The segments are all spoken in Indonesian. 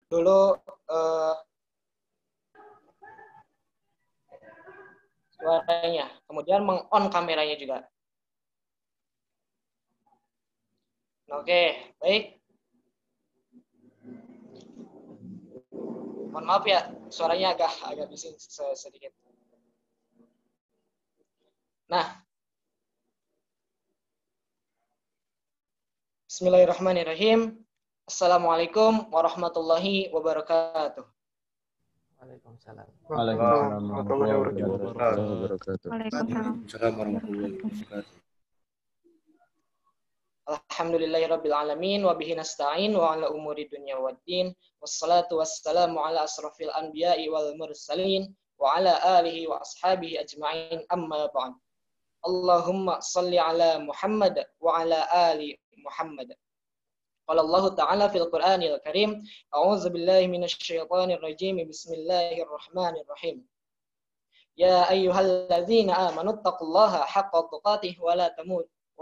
dulu suaranya, kemudian meng-on kameranya juga. Oke, baik. Mohon maaf ya, suaranya agak bising sedikit. Nah, bismillahirrahmanirrahim. Assalamualaikum warahmatullahi wabarakatuh. Waalaikumsalam. Waalaikumsalam warahmatullahi wabarakatuh. Waalaikumsalam warahmatullahi wabarakatuh. Alhamdulillahirabbil alamin wa bihi nasta'in wa ala umuri dunya waddin wassalatu wassalamu ala asrofil anbiya'i wal mursalin wa ala alihi wa ashabihi ajma'in amma ba'd. Allahumma salli ala Muhammad wa ala ali Muhammad. Qala Allah Ta'ala fil Qur'anil Karim, a'udzu billahi minasy syaithanir rajim. Bismillahirrahmanirrahim. Ya ayyuhalladzina amanu taqullaha haqqa tuqatih wa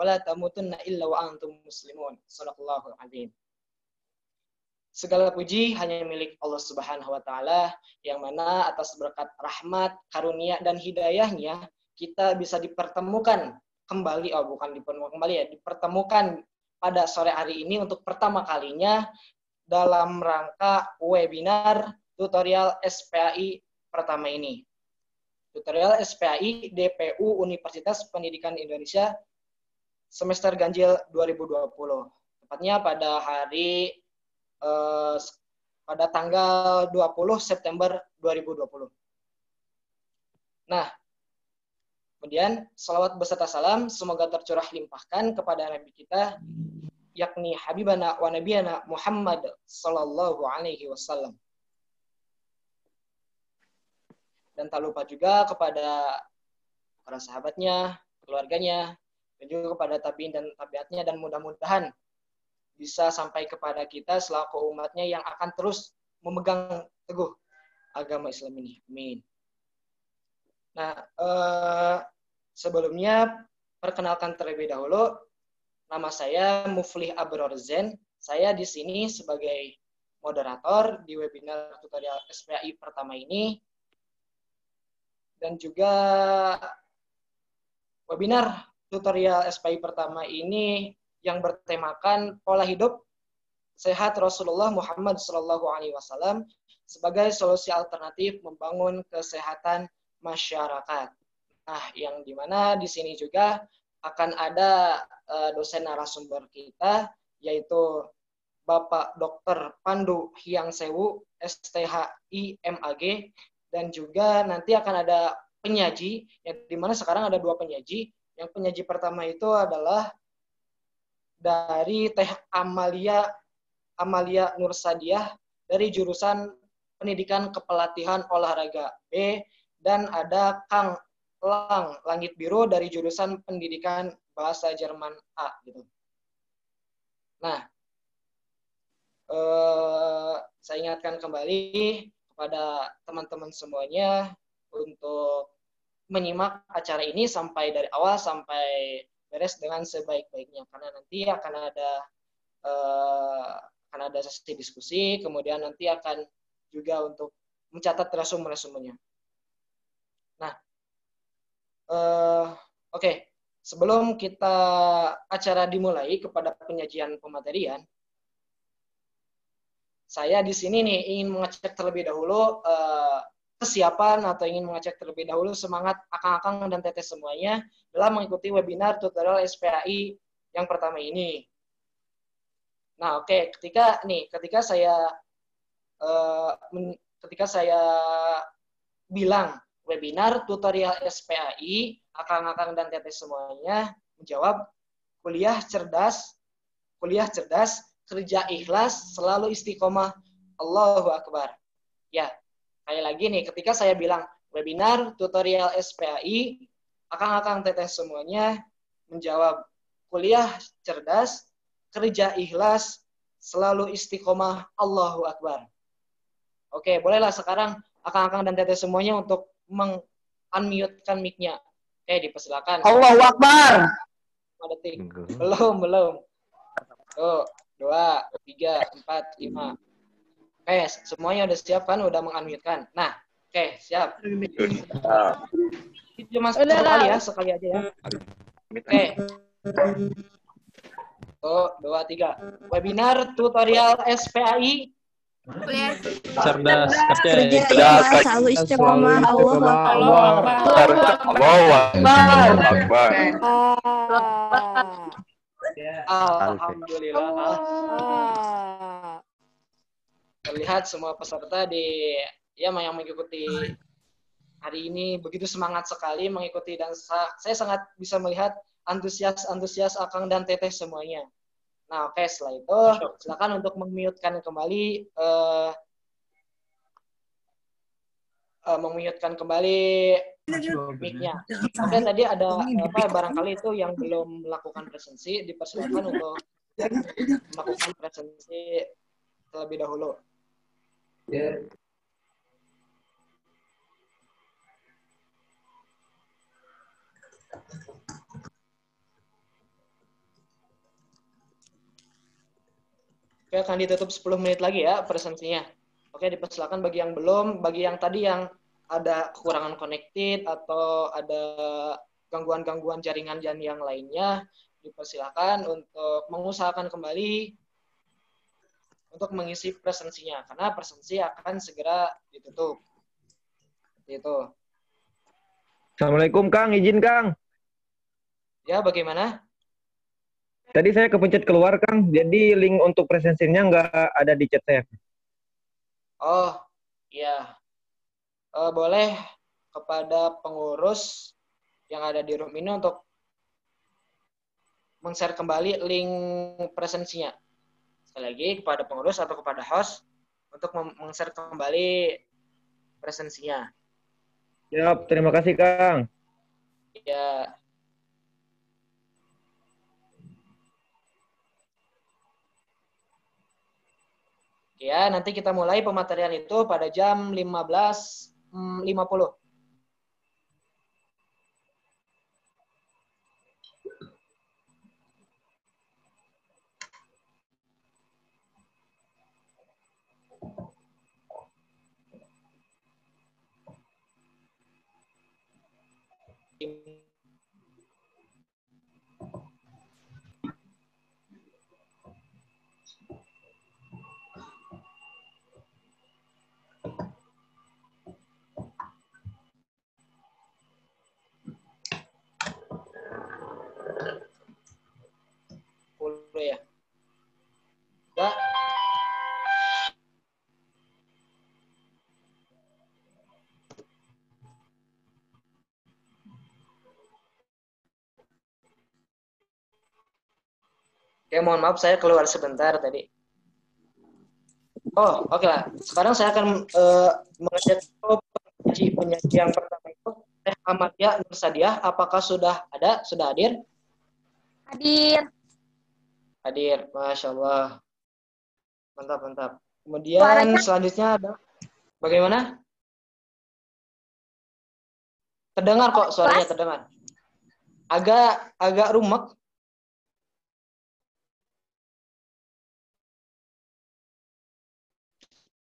la tamutunna illa wa antum muslimun. Shadaqallahul azim. Segala puji hanya milik Allah Subhanahu wa taala, yang mana atas berkat rahmat, karunia dan hidayahnya kita bisa dipertemukan kembali, dipertemukan pada sore hari ini untuk pertama kalinya dalam rangka webinar tutorial SPAI pertama ini. Tutorial SPAI DPU Universitas Pendidikan Indonesia semester ganjil 2020. Tepatnya pada tanggal 20 September 2020. Nah, kemudian salawat beserta salam semoga tercurah limpahkan kepada Nabi kita, yakni Habibana wa Nabiyana Muhammad sallallahu alaihi wasallam. Dan tak lupa juga kepada para sahabatnya, keluarganya, dan juga kepada tabi'in dan tabi'atnya, dan mudah-mudahan bisa sampai kepada kita selaku umatnya yang akan terus memegang teguh agama Islam ini. Amin. Nah, sebelumnya perkenalkan terlebih dahulu, nama saya Muflih Abror Zen. Saya di sini sebagai moderator di webinar tutorial SPAI pertama ini, dan juga webinar tutorial SPAI pertama ini yang bertemakan pola hidup sehat Rasulullah Muhammad SAW sebagai solusi alternatif membangun kesehatan masyarakat. Nah, yang dimana di sini juga akan ada dosen narasumber kita, yaitu Bapak Dr. Pandu Hyang Sewu, STHI MAG, dan juga nanti akan ada penyaji, yang dimana sekarang ada 2 penyaji. Yang penyaji pertama itu adalah dari Teh Amalia Nursadiah dari jurusan Pendidikan Kepelatihan Olahraga B, dan ada Kang Langit Biru dari jurusan Pendidikan Bahasa Jerman A gitu. Nah, saya ingatkan kembali kepada teman-teman semuanya untuk menyimak acara ini sampai dari awal sampai beres dengan sebaik-baiknya, karena nanti akan ada sesi diskusi, kemudian nanti akan juga untuk mencatat resume-resumenya. Nah, oke. Sebelum kita acara dimulai kepada penyajian pematerian, saya di sini nih ingin mengecek terlebih dahulu kesiapan atau ingin mengecek terlebih dahulu semangat akang-akang dan teteh semuanya dalam mengikuti webinar tutorial SPAI yang pertama ini. Nah, oke, ketika saya bilang webinar tutorial SPAI, akang-akang dan teteh semuanya menjawab kuliah cerdas, kerja ikhlas, selalu istiqomah, Allahu Akbar. Ya, kayak lagi nih, ketika saya bilang webinar tutorial SPAI, akang-akang teteh semuanya menjawab kuliah cerdas, kerja ikhlas, selalu istiqomah, Allahu Akbar. Oke, bolehlah sekarang akang-akang dan teteh semuanya untuk meng-unmute-kan mic-nya. Oke, dipersilakan. Allahu Akbar. Detik. Belum. Tuh, 2, 3, 4, 5. Oke, semuanya udah siap kan? Udah mengunmute-kan? Nah, oke, siap. Cuma satu kali ya, sekali aja ya. Oke. 1, 2, 3. Webinar tutorial SPAI. Cerdas, Kerja cerdas. selalu istiqomah. Allah Akbar. Alhamdulillah. Terlihat semua peserta yang mengikuti hari ini begitu semangat sekali mengikuti, dan saya sangat bisa melihat antusias Akang dan Teteh semuanya. Nah, oke, setelah itu silakan untuk meng-mute-kan kembali mic-nya. Oke, tadi ada barangkali itu yang belum melakukan presensi, dipersilakan untuk melakukan presensi terlebih dahulu. Oke, akan ditutup 10 menit lagi ya presensinya. Oke, dipersilakan bagi yang belum, bagi yang tadi yang ada kekurangan connected atau ada gangguan-gangguan jaringan dan yang lainnya, dipersilakan untuk mengusahakan kembali untuk mengisi presensinya, karena presensi akan segera ditutup. Itu. Assalamualaikum Kang, izin Kang. Ya, bagaimana? Tadi saya kepencet keluar Kang, jadi link untuk presensinya nggak ada di chat saya. Oh, iya. Boleh kepada pengurus yang ada di room ini untuk meng-share kembali link presensinya. Sekali lagi kepada pengurus atau kepada host untuk meng-share kembali presensinya. Siap, terima kasih Kang. Ya. Ya, nanti kita mulai pematerian itu pada jam 15.50. Ya. Enggak. Oke, mohon maaf saya keluar sebentar tadi. Oh, oke lah. Sekarang saya akan mengajak penyaji yang pertama itu Teh Amalia Nursadiah. Apakah sudah ada? Sudah hadir? hadir. Hadir, Masya Allah. Mantap, mantap. Kemudian Suaranya? selanjutnya ada bagaimana? Terdengar kok, suaranya terdengar. Agak rumek.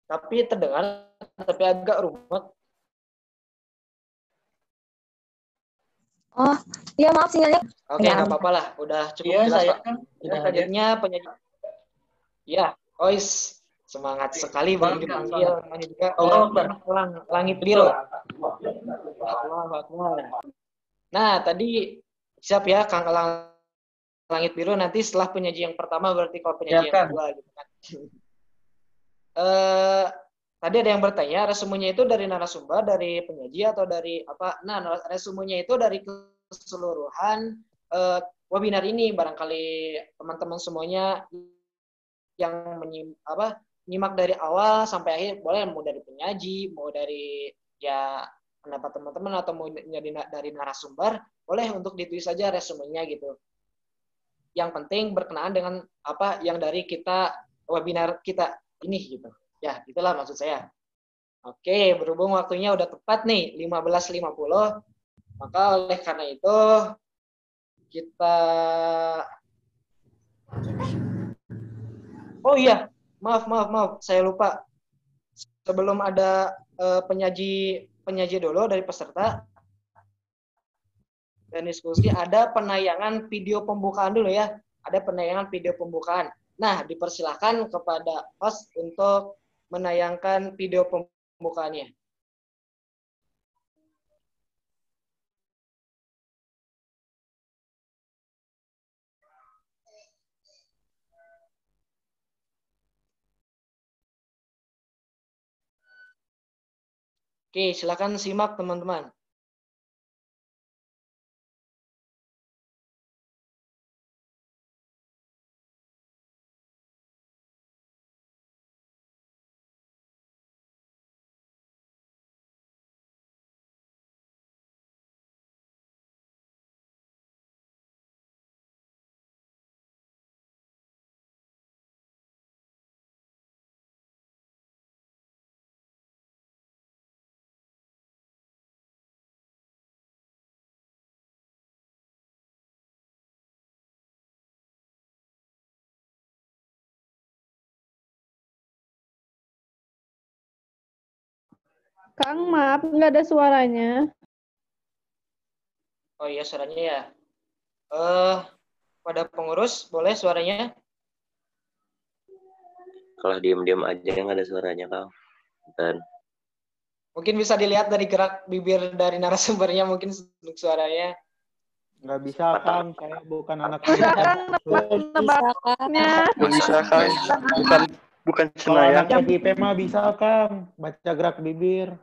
Tapi terdengar, tapi agak rumek. Oh, iya maaf sinyalnya. Oke, nggak apa-apa lah. Udah cukup jelas, Pak. Selanjutnya penyaji. Ya, Ois. Semangat sekali belum dipanggil. Ini juga Langit Biru. Nah, tadi siap ya Kang Langit Biru, nanti setelah penyaji yang pertama berarti kalau penyaji yang kedua gitu kan. Tadi ada yang bertanya, resumenya itu dari narasumber, dari penyaji atau dari apa? Nah, resumenya itu dari keseluruhan webinar ini. Barangkali teman-teman semuanya yang menyimak dari awal sampai akhir, boleh mau dari penyaji, mau dari ya pendapat teman-teman atau mau dari narasumber, boleh untuk ditulis saja resumenya gitu. Yang penting berkenaan dengan apa yang dari kita webinar kita ini gitu. Ya, itulah maksud saya. Oke, berhubung waktunya udah tepat nih 15.50, maka oleh karena itu kita Oh iya, maaf, saya lupa. sebelum ada penyaji dulu dari peserta dan diskusi, ada penayangan video pembukaan dulu ya. Ada penayangan video pembukaan. Nah, dipersilakan kepada host untuk menayangkan video pembukaannya. Oke, silakan simak teman-teman. Kang, maaf, nggak ada suaranya. Oh iya, suaranya ya. Pada pengurus, boleh suaranya? Kalau diem-diem aja nggak ada suaranya, Kang. Dan Mungkin bisa dilihat dari gerak bibir dari narasumbernya, mungkin untuk suaranya. Nggak bisa, Kang. Saya bukan anak Bisa, muda. Kang, nebak-nebaknya. Bisa, Kang. Bukan Kalau Senayan. anak FIP mah bisa, Kang. Baca gerak bibir.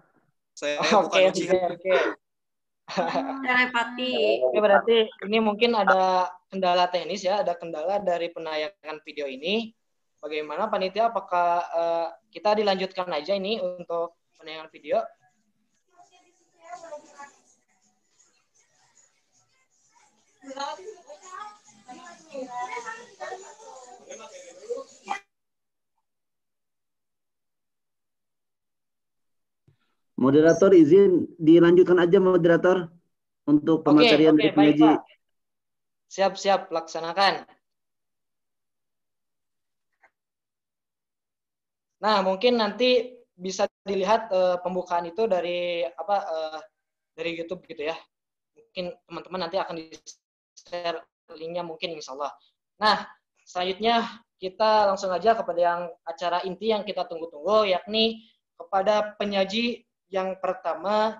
Oke. Telepati. Oke, berarti ini mungkin ada kendala teknis ya, ada kendala dari penayangan video ini. Bagaimana panitia, apakah kita dilanjutkan aja ini untuk penayangan video? Moderator izin dilanjutkan aja moderator untuk pematerian dari baik, penyaji. Pak. Siap, laksanakan. Nah, mungkin nanti bisa dilihat pembukaan itu dari dari YouTube gitu ya. Mungkin teman-teman nanti akan di-share linknya mungkin insya Allah. Nah, selanjutnya kita langsung aja kepada yang acara inti yang kita tunggu-tunggu, yakni kepada penyaji yang pertama,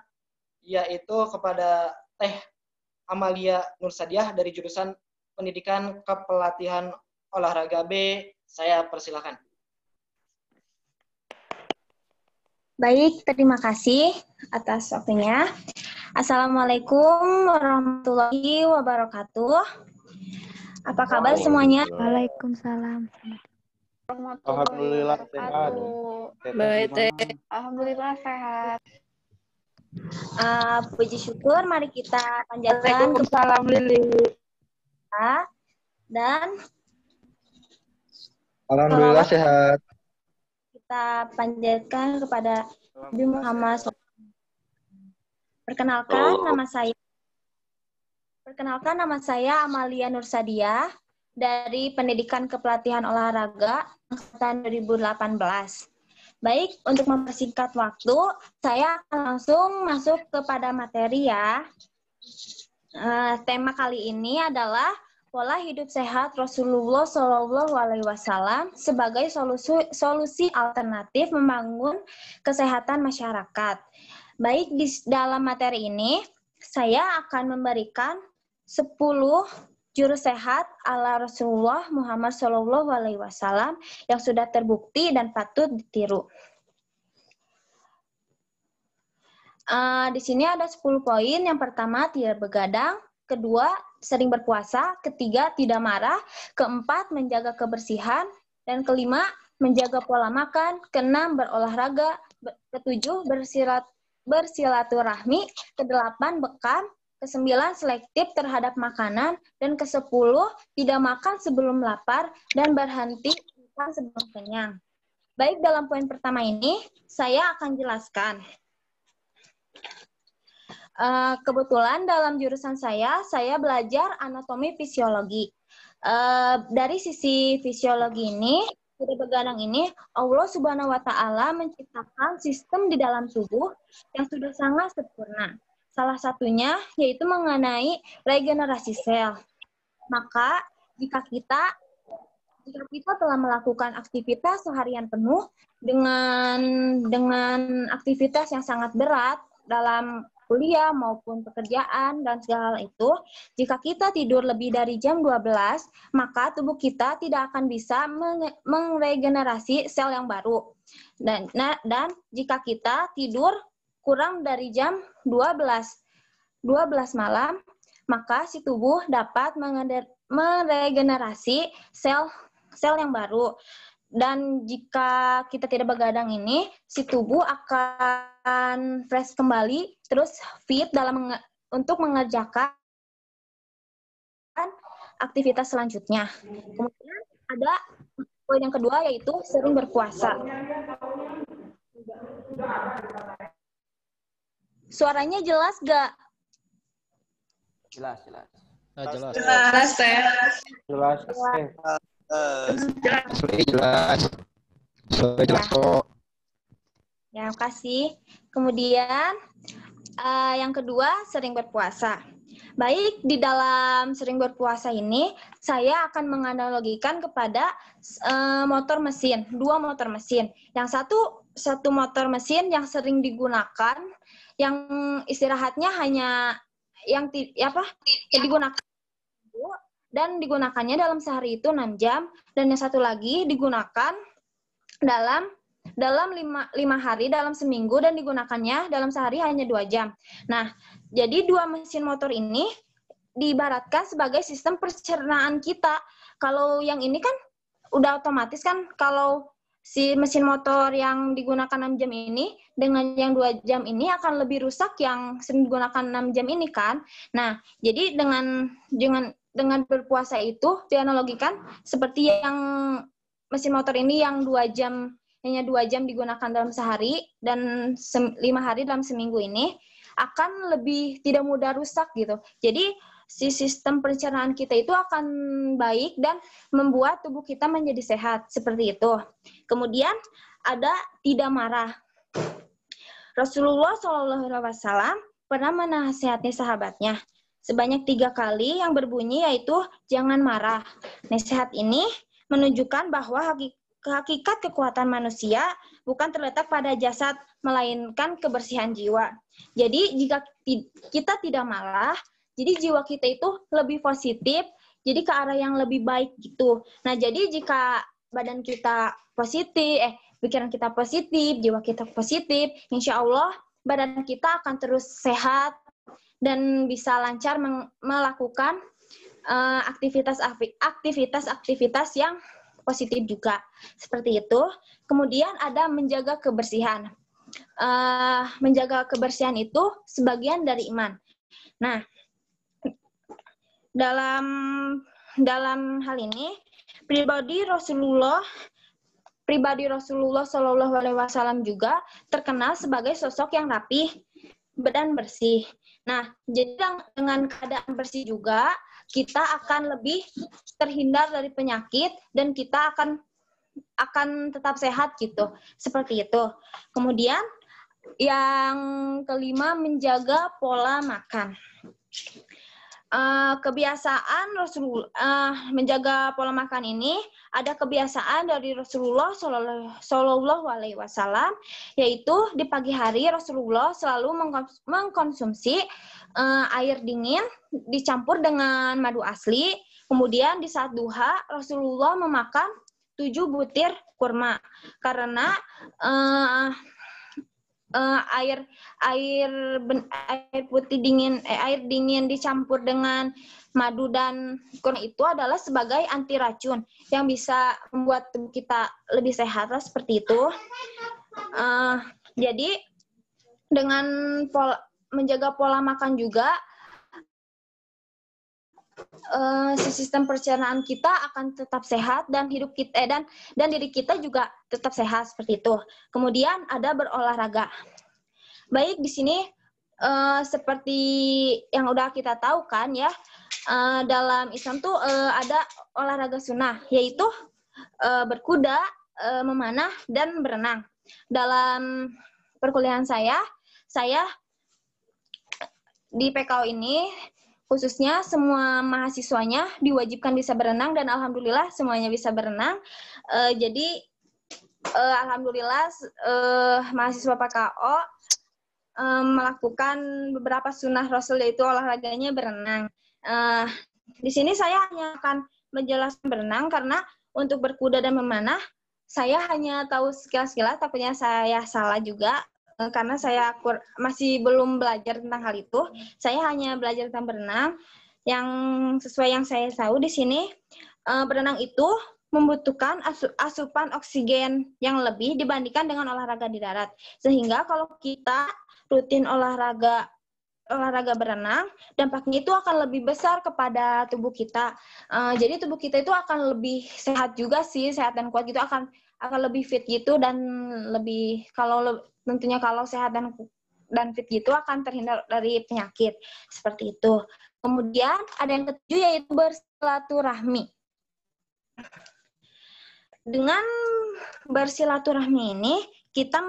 yaitu kepada Teh Amalia Nursadiah dari jurusan Pendidikan Kepelatihan Olahraga B. Saya persilakan. Baik, terima kasih atas waktunya. Assalamualaikum warahmatullahi wabarakatuh. Apa kabar semuanya? Waalaikumsalam. Alhamdulillah sehat. Baik, Teh. Alhamdulillah sehat. Puji syukur, mari kita panjatkan Waalaikumsalam, Lili. kepada dan Alhamdulillah sehat. kita panjatkan kepada Nabi Muhammad SAW. Perkenalkan nama saya Amalia Nursadiah dari Pendidikan Kepelatihan Olahraga angkatan 2018. Baik, untuk mempersingkat waktu, saya akan langsung masuk kepada materi ya. Tema kali ini adalah pola hidup sehat Rasulullah SAW sebagai solusi alternatif membangun kesehatan masyarakat. Baik, di dalam materi ini saya akan memberikan 10 jurus sehat ala Rasulullah Muhammad SAW yang sudah terbukti dan patut ditiru. Di sini ada 10 poin. Yang pertama, tidak begadang. Kedua, sering berpuasa. Ketiga, tidak marah. Keempat, menjaga kebersihan. Dan kelima, menjaga pola makan. Keenam, berolahraga. Ketujuh, bersilaturahmi. Kedelapan, bekam. Kesembilan, selektif terhadap makanan. Dan kesepuluh, tidak makan sebelum lapar dan berhenti makan sebelum kenyang. Baik, dalam poin pertama ini, saya akan jelaskan. Kebetulan dalam jurusan saya belajar anatomi fisiologi. Dari sisi fisiologi ini, tidak begadang ini, Allah Subhanahu wa Ta'ala menciptakan sistem di dalam tubuh yang sudah sangat sempurna. Salah satunya yaitu mengenai regenerasi sel. Maka jika kita telah melakukan aktivitas seharian penuh dengan aktivitas yang sangat berat dalam kuliah maupun pekerjaan dan segala itu, jika kita tidur lebih dari jam 12, maka tubuh kita tidak akan bisa meregenerasi sel yang baru. Dan jika kita tidur kurang dari jam 12 malam, maka si tubuh dapat meregenerasi sel yang baru. Dan jika kita tidak begadang ini, si tubuh akan fresh kembali, terus fit untuk mengerjakan aktivitas selanjutnya. Kemudian ada poin yang kedua, yaitu sering berpuasa. Suaranya jelas gak? Jelas. Jelas. Jelas kok. Ya, makasih. Kemudian yang kedua, sering berpuasa. Baik, di dalam sering berpuasa ini, saya akan menganalogikan kepada motor mesin, 2 motor mesin. Yang satu motor mesin yang sering digunakan, yang istirahatnya hanya yang digunakan dan digunakannya dalam sehari itu 6 jam, dan yang satu lagi digunakan dalam 5 hari dalam seminggu dan digunakannya dalam sehari hanya 2 jam. Nah, jadi 2 mesin motor ini diibaratkan sebagai sistem pencernaan kita. Kalau yang ini kan udah otomatis kan, kalau si mesin motor yang digunakan 6 jam ini dengan yang 2 jam ini akan lebih rusak yang sering digunakan 6 jam ini kan. Nah, jadi dengan berpuasa itu dianalogikan seperti yang mesin motor ini yang 2 jam digunakan dalam sehari dan 5 hari dalam seminggu ini akan lebih tidak mudah rusak gitu. Jadi si sistem pencernaan kita itu akan baik dan membuat tubuh kita menjadi sehat, seperti itu. Kemudian ada tidak marah. Rasulullah SAW pernah menasihati sahabatnya sebanyak 3 kali yang berbunyi yaitu jangan marah. Nasihat ini menunjukkan bahwa hakikat kekuatan manusia bukan terletak pada jasad, melainkan kebersihan jiwa. Jadi jika kita tidak marah, jadi jiwa kita itu lebih positif, jadi ke arah yang lebih baik gitu. Nah, jadi jika badan kita positif, pikiran kita positif, jiwa kita positif, insya Allah badan kita akan terus sehat dan bisa lancar melakukan aktivitas yang positif juga. Seperti itu. Kemudian ada menjaga kebersihan. Menjaga kebersihan itu sebagian dari iman. Nah, dalam hal ini pribadi Rasulullah Shallallahu Alaihi Wasallam juga terkenal sebagai sosok yang rapih dan bersih. Nah, jadi dengan keadaan bersih juga kita akan lebih terhindar dari penyakit dan kita akan tetap sehat gitu. Seperti itu. Kemudian yang kelima, menjaga pola makan. Kebiasaan menjaga pola makan ini ada kebiasaan dari Rasulullah Shallallahu Alaihi Wasallam, yaitu di pagi hari Rasulullah selalu mengkonsumsi air dingin dicampur dengan madu asli. Kemudian di saat duha Rasulullah memakan 7 butir kurma karena air dingin dicampur dengan madu dan kurma itu adalah sebagai anti racun yang bisa membuat tubuh kita lebih sehat, seperti itu. Jadi dengan menjaga pola makan juga sistem pencernaan kita akan tetap sehat dan hidup kita dan diri kita juga tetap sehat, seperti itu. Kemudian ada berolahraga. Baik, di sini seperti yang udah kita tahu kan ya, dalam Islam tuh ada olahraga sunnah, yaitu berkuda, memanah, dan berenang. Dalam perkuliahan saya di PKO ini khususnya semua mahasiswanya diwajibkan bisa berenang dan alhamdulillah semuanya bisa berenang. Jadi alhamdulillah mahasiswa PKO melakukan beberapa sunnah Rasul, yaitu olahraganya berenang. Di sini saya hanya akan menjelaskan berenang karena untuk berkuda dan memanah saya hanya tahu sekilas-sekilas, takutnya saya salah juga. Karena saya masih belum belajar tentang hal itu, saya hanya belajar tentang berenang. Yang sesuai yang saya tahu di sini, berenang itu membutuhkan asupan oksigen yang lebih dibandingkan dengan olahraga di darat. Sehingga kalau kita rutin olahraga berenang, dampaknya itu akan lebih besar kepada tubuh kita. Jadi tubuh kita itu akan lebih sehat juga sih, sehat dan kuat gitu, akan lebih fit gitu, dan lebih tentunya kalau sehat dan fit gitu akan terhindar dari penyakit seperti itu. Kemudian ada yang ketujuh, yaitu bersilaturahmi. Dengan bersilaturahmi ini kita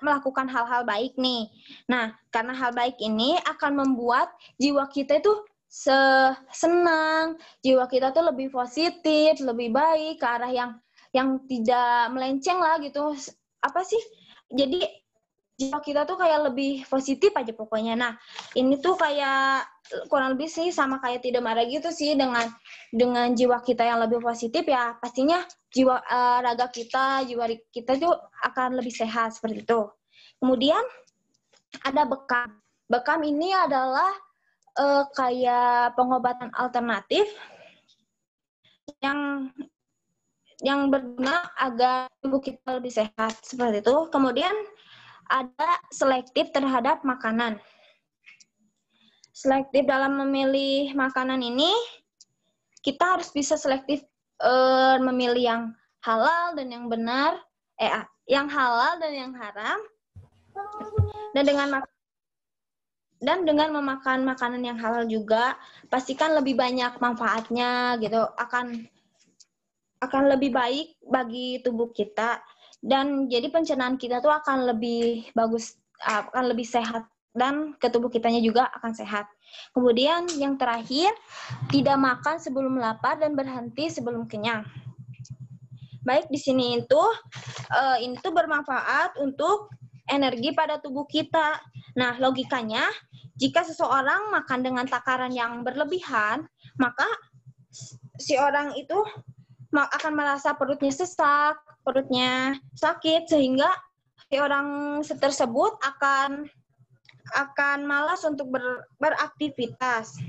melakukan hal-hal baik nih. Nah, karena hal baik ini akan membuat jiwa kita itu senang, jiwa kita tuh lebih positif, lebih baik ke arah yang tidak melenceng lah gitu. Apa sih? Jadi jiwa kita tuh kayak lebih positif aja pokoknya. Nah, ini tuh kayak kurang lebih sih sama kayak tidak marah gitu sih, dengan jiwa kita yang lebih positif ya pastinya jiwa raga kita, jiwa kita tuh akan lebih sehat seperti itu. Kemudian ada bekam. Bekam ini adalah kayak pengobatan alternatif yang berguna agar tubuh kita lebih sehat seperti itu. Kemudian ada selektif terhadap makanan. Selektif dalam memilih makanan ini, kita harus bisa selektif memilih yang halal dan yang benar, yang halal dan yang haram. Dan dengan memakan makanan yang halal juga, pastikan lebih banyak manfaatnya gitu, akan lebih baik bagi tubuh kita, dan jadi pencernaan kita tuh akan lebih bagus, akan lebih sehat, dan ke tubuh kitanya juga akan sehat. Kemudian yang terakhir, tidak makan sebelum lapar dan berhenti sebelum kenyang. Baik, di sini itu ini tuh bermanfaat untuk energi pada tubuh kita. Nah, logikanya jika seseorang makan dengan takaran yang berlebihan, maka si orang itu akan merasa perutnya sesak, perutnya sakit, sehingga si orang tersebut akan malas untuk beraktivitas.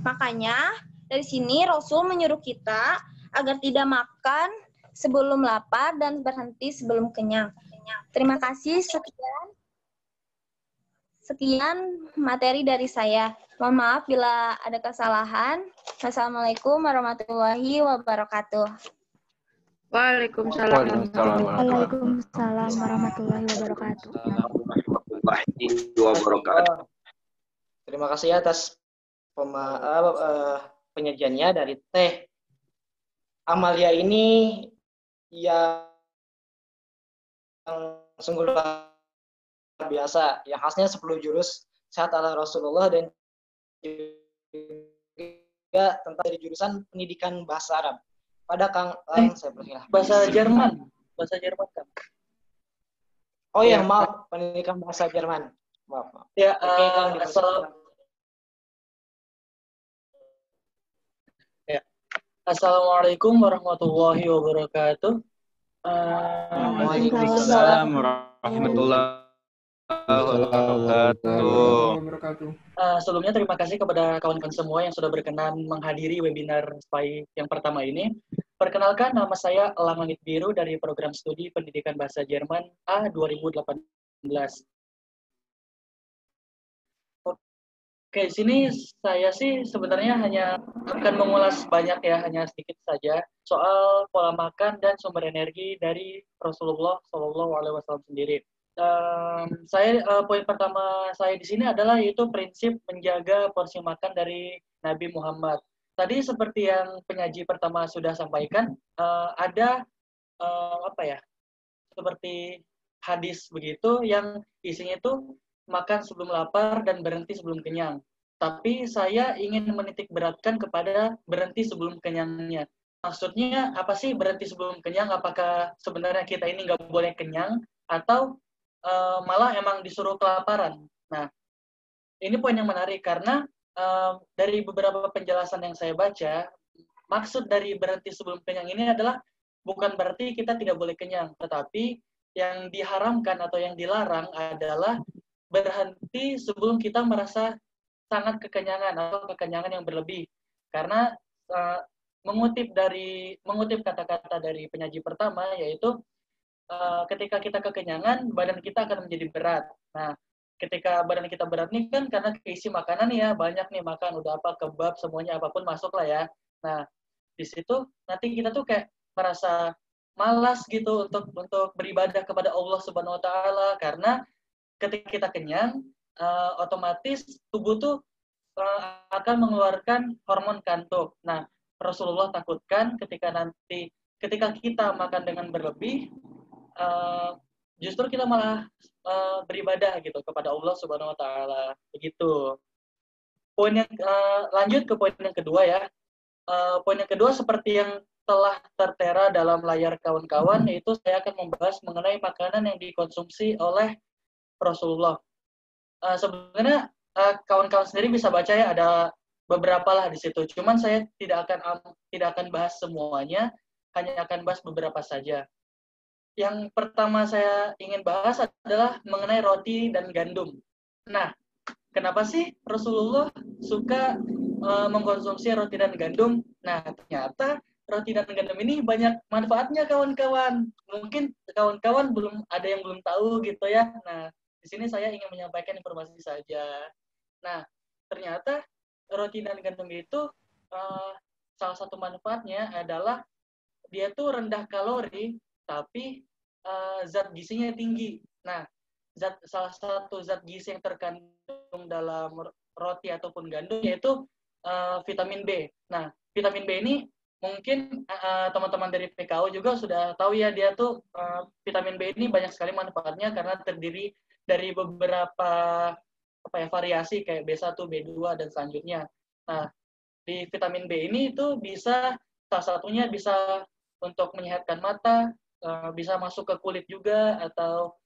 Makanya dari sini Rasul menyuruh kita agar tidak makan sebelum lapar dan berhenti sebelum kenyang. Terima kasih, sekian materi dari saya. Mohon maaf bila ada kesalahan. Wassalamualaikum warahmatullahi wabarakatuh. Waalaikumsalam. Waalaikumsalam warahmatullahi wabarakatuh. Terima kasih atas penyajiannya dari Teh Amalia ini yang sungguh luar biasa, yang khasnya 10 jurus sehat ala Rasulullah, dan juga tentang dari jurusan pendidikan bahasa Arab. Pada Kang saya persilahkan. Bahasa Jerman kan. Oh ya, maaf, pendidikan bahasa Jerman. Maaf. Ya, Assalamualaikum warahmatullahi wabarakatuh. Waalaikumsalam warahmatullahi wabarakatuh. Sebelumnya terima kasih kepada kawan-kawan semua yang sudah berkenan menghadiri webinar SPY yang pertama ini. Perkenalkan, nama saya Elang Langit Biru dari Program Studi Pendidikan Bahasa Jerman A 2018. Oke, di sini saya sih sebenarnya hanya akan mengulas banyak ya, hanya sedikit saja soal pola makan dan sumber energi dari Rasulullah SAW sendiri. Poin pertama saya di sini adalah yaitu prinsip menjaga porsi makan dari Nabi Muhammad. tadi seperti yang penyaji pertama sudah sampaikan, ada apa ya, seperti hadis begitu yang isinya itu makan sebelum lapar dan berhenti sebelum kenyang. Tapi saya ingin menitik beratkan kepada berhenti sebelum kenyangnya. Maksudnya apa sih berhenti sebelum kenyang? Apakah sebenarnya kita ini nggak boleh kenyang atau malah emang disuruh kelaparan? Nah, ini poin yang menarik karena dari beberapa penjelasan yang saya baca, maksud dari berhenti sebelum kenyang ini adalah bukan berarti kita tidak boleh kenyang, tetapi yang diharamkan atau yang dilarang adalah berhenti sebelum kita merasa sangat kekenyangan atau kekenyangan yang berlebih. Karena mengutip kata-kata dari penyaji pertama, yaitu ketika kita kekenyangan, badan kita akan menjadi berat. Nah, ketika badan kita berat nih kan karena keisi makanan ya, banyak nih makan, udah apa, kebab, semuanya apapun masuk lah ya. Nah, di situ nanti kita tuh kayak merasa malas gitu untuk beribadah kepada Allah Subhanahu wa taala karena ketika kita kenyang otomatis tubuh tuh akan mengeluarkan hormon kantuk. Nah, Rasulullah takutkan ketika kita makan dengan berlebih justru kita malah beribadah gitu kepada Allah Subhanahu wa taala. Begitu. Lanjut ke poin yang kedua ya. Poin yang kedua seperti yang telah tertera dalam layar kawan-kawan, yaitu saya akan membahas mengenai makanan yang dikonsumsi oleh Rasulullah. Sebenarnya kawan-kawan sendiri bisa baca ya, ada beberapa lah di situ. Cuman saya tidak akan bahas semuanya, hanya akan bahas beberapa saja. Yang pertama saya ingin bahas adalah mengenai roti dan gandum. Nah, kenapa sih Rasulullah suka mengkonsumsi roti dan gandum? Nah, ternyata roti dan gandum ini banyak manfaatnya kawan-kawan. Mungkin kawan-kawan ada yang belum tahu gitu ya. Nah, di sini saya ingin menyampaikan informasi saja. Nah, ternyata roti dan gandum itu salah satu manfaatnya adalah dia tuh rendah kalori, tapi zat gizinya tinggi. Nah, salah satu zat gizi yang terkandung dalam roti ataupun gandum yaitu vitamin B. Nah, vitamin B ini mungkin teman-teman dari PKO juga sudah tahu ya, dia tuh vitamin B ini banyak sekali manfaatnya karena terdiri dari beberapa variasi kayak B1, B2 dan selanjutnya. Nah, di vitamin B ini itu salah satunya bisa untuk menyehatkan mata, bisa masuk ke kulit juga, atau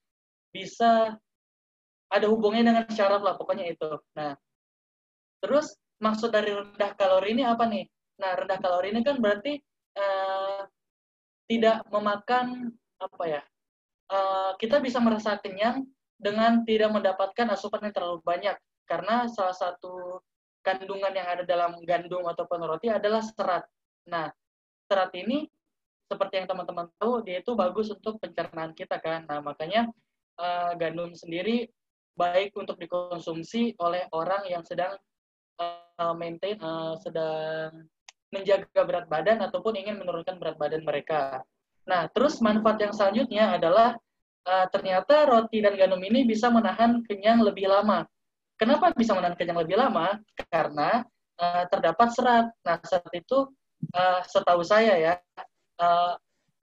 bisa ada hubungannya dengan syaraf lah, pokoknya itu. Nah, terus maksud dari rendah kalori ini apa nih? Nah, rendah kalori ini kan berarti tidak memakan kita bisa merasa kenyang dengan tidak mendapatkan asupan yang terlalu banyak, karena salah satu kandungan yang ada dalam gandum ataupun roti adalah serat. Nah, serat ini seperti yang teman-teman tahu, dia itu bagus untuk pencernaan kita kan. Nah, makanya gandum sendiri baik untuk dikonsumsi oleh orang yang sedang sedang menjaga berat badan ataupun ingin menurunkan berat badan mereka. Nah, terus manfaat yang selanjutnya adalah ternyata roti dan gandum ini bisa menahan kenyang lebih lama. Kenapa bisa menahan kenyang lebih lama? Karena terdapat serat. Nah, serat itu setahu saya ya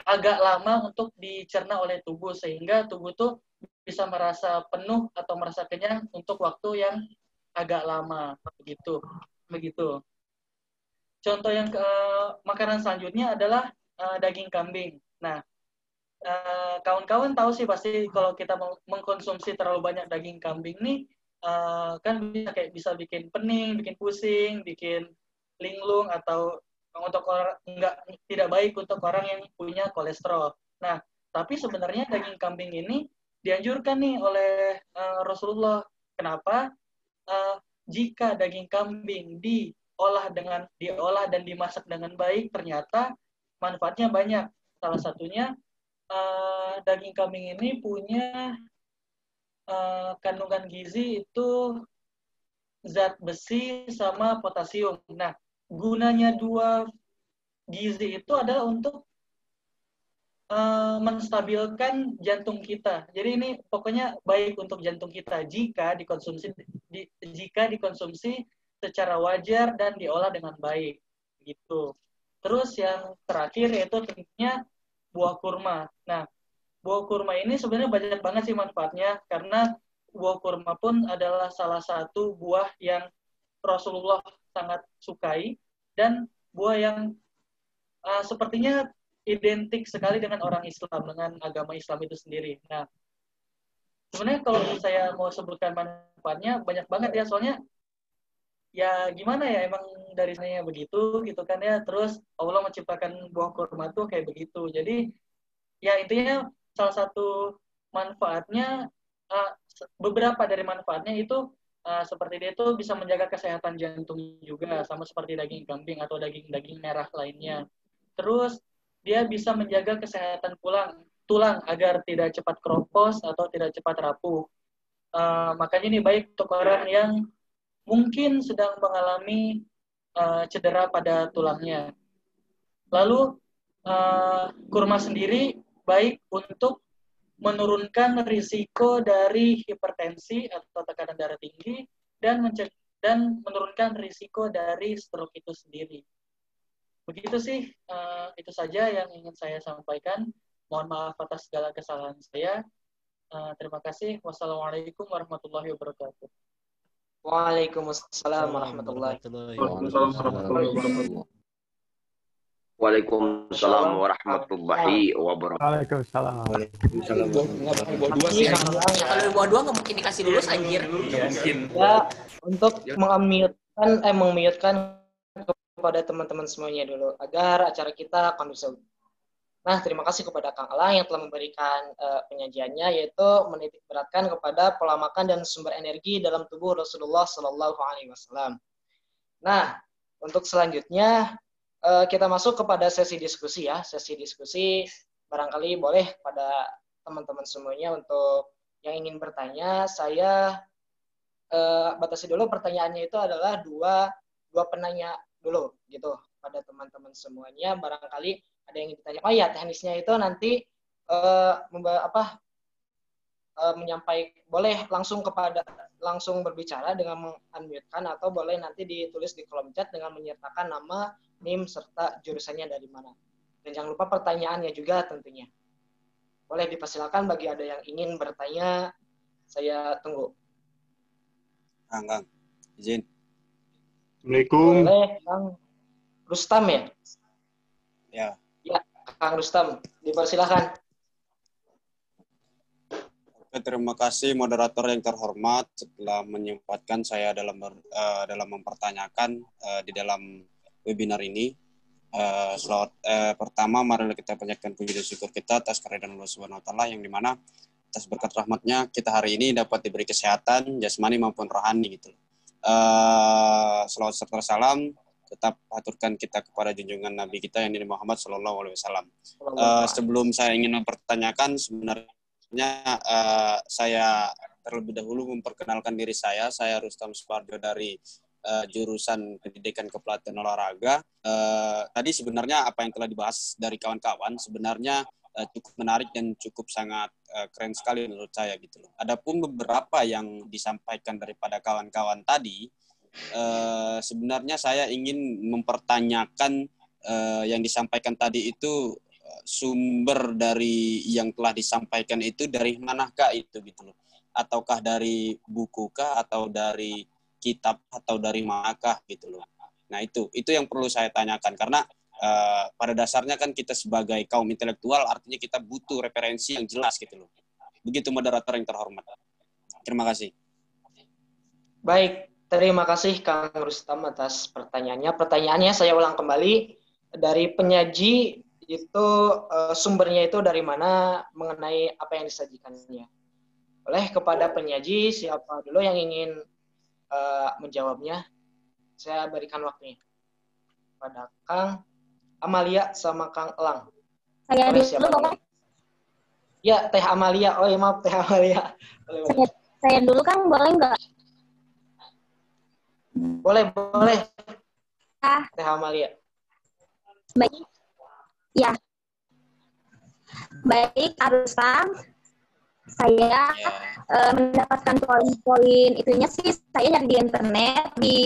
agak lama untuk dicerna oleh tubuh, sehingga tubuh tuh bisa merasa penuh atau merasa kenyang untuk waktu yang agak lama. Begitu. Contoh yang makanan selanjutnya adalah daging kambing. Nah, kawan-kawan tahu sih pasti kalau kita mengkonsumsi terlalu banyak daging kambing nih kan bisa bikin pening, bikin pusing, bikin linglung, atau untuk orang tidak baik untuk orang yang punya kolesterol. Nah, tapi sebenarnya daging kambing ini dianjurkan nih oleh Rasulullah. Kenapa? Jika daging kambing diolah dan dimasak dengan baik, ternyata manfaatnya banyak. Salah satunya daging kambing ini punya kandungan gizi itu zat besi sama potasium. Nah, gunanya dua gizi itu adalah untuk menstabilkan jantung kita. Jadi ini pokoknya baik untuk jantung kita jika dikonsumsi secara wajar dan diolah dengan baik. Gitu. Terus yang terakhir yaitu tentunya buah kurma. Nah, buah kurma ini sebenarnya banyak banget sih manfaatnya, karena buah kurma pun adalah salah satu buah yang Rasulullah sangat sukai, dan buah yang sepertinya identik sekali dengan orang Islam, dengan agama Islam itu sendiri. Nah, sebenarnya kalau saya mau sebutkan manfaatnya banyak banget ya, soalnya ya gimana ya, emang dari sananya begitu gitu kan ya. Terus Allah menciptakan buah kurma tuh kayak begitu. Jadi ya intinya salah satu manfaatnya, beberapa dari manfaatnya itu seperti dia itu bisa menjaga kesehatan jantung juga, sama seperti daging kambing atau daging-daging merah lainnya. Terus dia bisa menjaga kesehatan tulang agar tidak cepat keropos atau tidak cepat rapuh. Makanya ini baik untuk orang yang mungkin sedang mengalami cedera pada tulangnya. Lalu kurma sendiri baik untuk menurunkan risiko dari hipertensi atau tekanan darah tinggi, dan menurunkan risiko dari stroke itu sendiri. Begitu sih, itu saja yang ingin saya sampaikan. Mohon maaf atas segala kesalahan saya. Terima kasih. Wassalamualaikum warahmatullahi wabarakatuh. Waalaikumsalam warahmatullahi wabarakatuh. Waalaikumsalam warahmatullahi wabarakatuh. Waalaikumsalam. Kalau buah dua nggak mungkin dikasih lulus anjir. Ya, untuk meng-mute-kan kepada teman-teman semuanya dulu agar acara kita kondusif. Nah, terima kasih kepada Kang Elang yang telah memberikan penyajiannya, yaitu menitik beratkan kepada pola makan dan sumber energi dalam tubuh Rasulullah Shallallahu Alaihi Wasallam. Nah, untuk selanjutnya kita masuk kepada sesi diskusi ya. Sesi diskusi barangkali boleh pada teman-teman semuanya untuk yang ingin bertanya, saya batasi dulu pertanyaannya itu adalah dua penanya dulu gitu pada teman-teman semuanya. Barangkali ada yang ingin ditanya. Oh ya, teknisnya itu nanti menyampaikan, boleh langsung berbicara dengan meng-unmute-kan, atau boleh nanti ditulis di kolom chat dengan menyertakan nama, NIM, serta jurusannya dari mana. Dan jangan lupa pertanyaannya juga tentunya. Boleh dipersilakan bagi ada yang ingin bertanya, saya tunggu. Kang, izin. Assalamualaikum. Boleh, Kang Rustam ya? Ya. Ya, Kang Rustam, dipersilakan. Oke, terima kasih moderator yang terhormat setelah menyempatkan saya dalam mempertanyakan di dalam webinar ini. Pertama, mari kita panjatkan puji dan syukur kita atas kehadiran Allah Subhanahu wa taala, yang dimana atas berkat rahmatnya kita hari ini dapat diberi kesehatan jasmani maupun rohani gitu. Selawat serta salam tetap aturkan kita kepada junjungan Nabi kita yang Nabi Muhammad Sallallahu Alaihi Wasallam. Sebelum saya ingin mempertanyakan, sebenarnya saya terlebih dahulu memperkenalkan diri saya. Saya Rustam Suparjo dari jurusan Pendidikan Kepelatihan Olahraga. Tadi sebenarnya apa yang telah dibahas dari kawan-kawan sebenarnya cukup menarik dan cukup sangat keren sekali menurut saya gitu loh. Adapun beberapa yang disampaikan daripada kawan-kawan tadi, sebenarnya saya ingin mempertanyakan yang disampaikan tadi itu sumber dari yang telah disampaikan itu dari manakah itu gitu loh. Ataukah dari buku kah, atau dari kitab, atau dari manakah gitu loh. Nah itu yang perlu saya tanyakan, karena pada dasarnya kan kita sebagai kaum intelektual artinya kita butuh referensi yang jelas gitu loh. Begitu moderator yang terhormat. Terima kasih. Baik, terima kasih Kang Rustam atas pertanyaannya. Pertanyaannya saya ulang kembali, dari penyaji itu sumbernya itu dari mana mengenai apa yang disajikannya. Oleh kepada penyaji, siapa dulu yang ingin menjawabnya? Saya berikan waktunya pada Kang Amalia sama Kang Elang. Saya dulu boleh? Ya, Teh Amalia. Oh ya, maaf Teh Amalia. Saya dulu Kang, boleh nggak? Boleh. Teh Amalia. Baik. Ya. Baik, Rustam. Saya mendapatkan poin-poin itunya sih, saya nyari di internet, di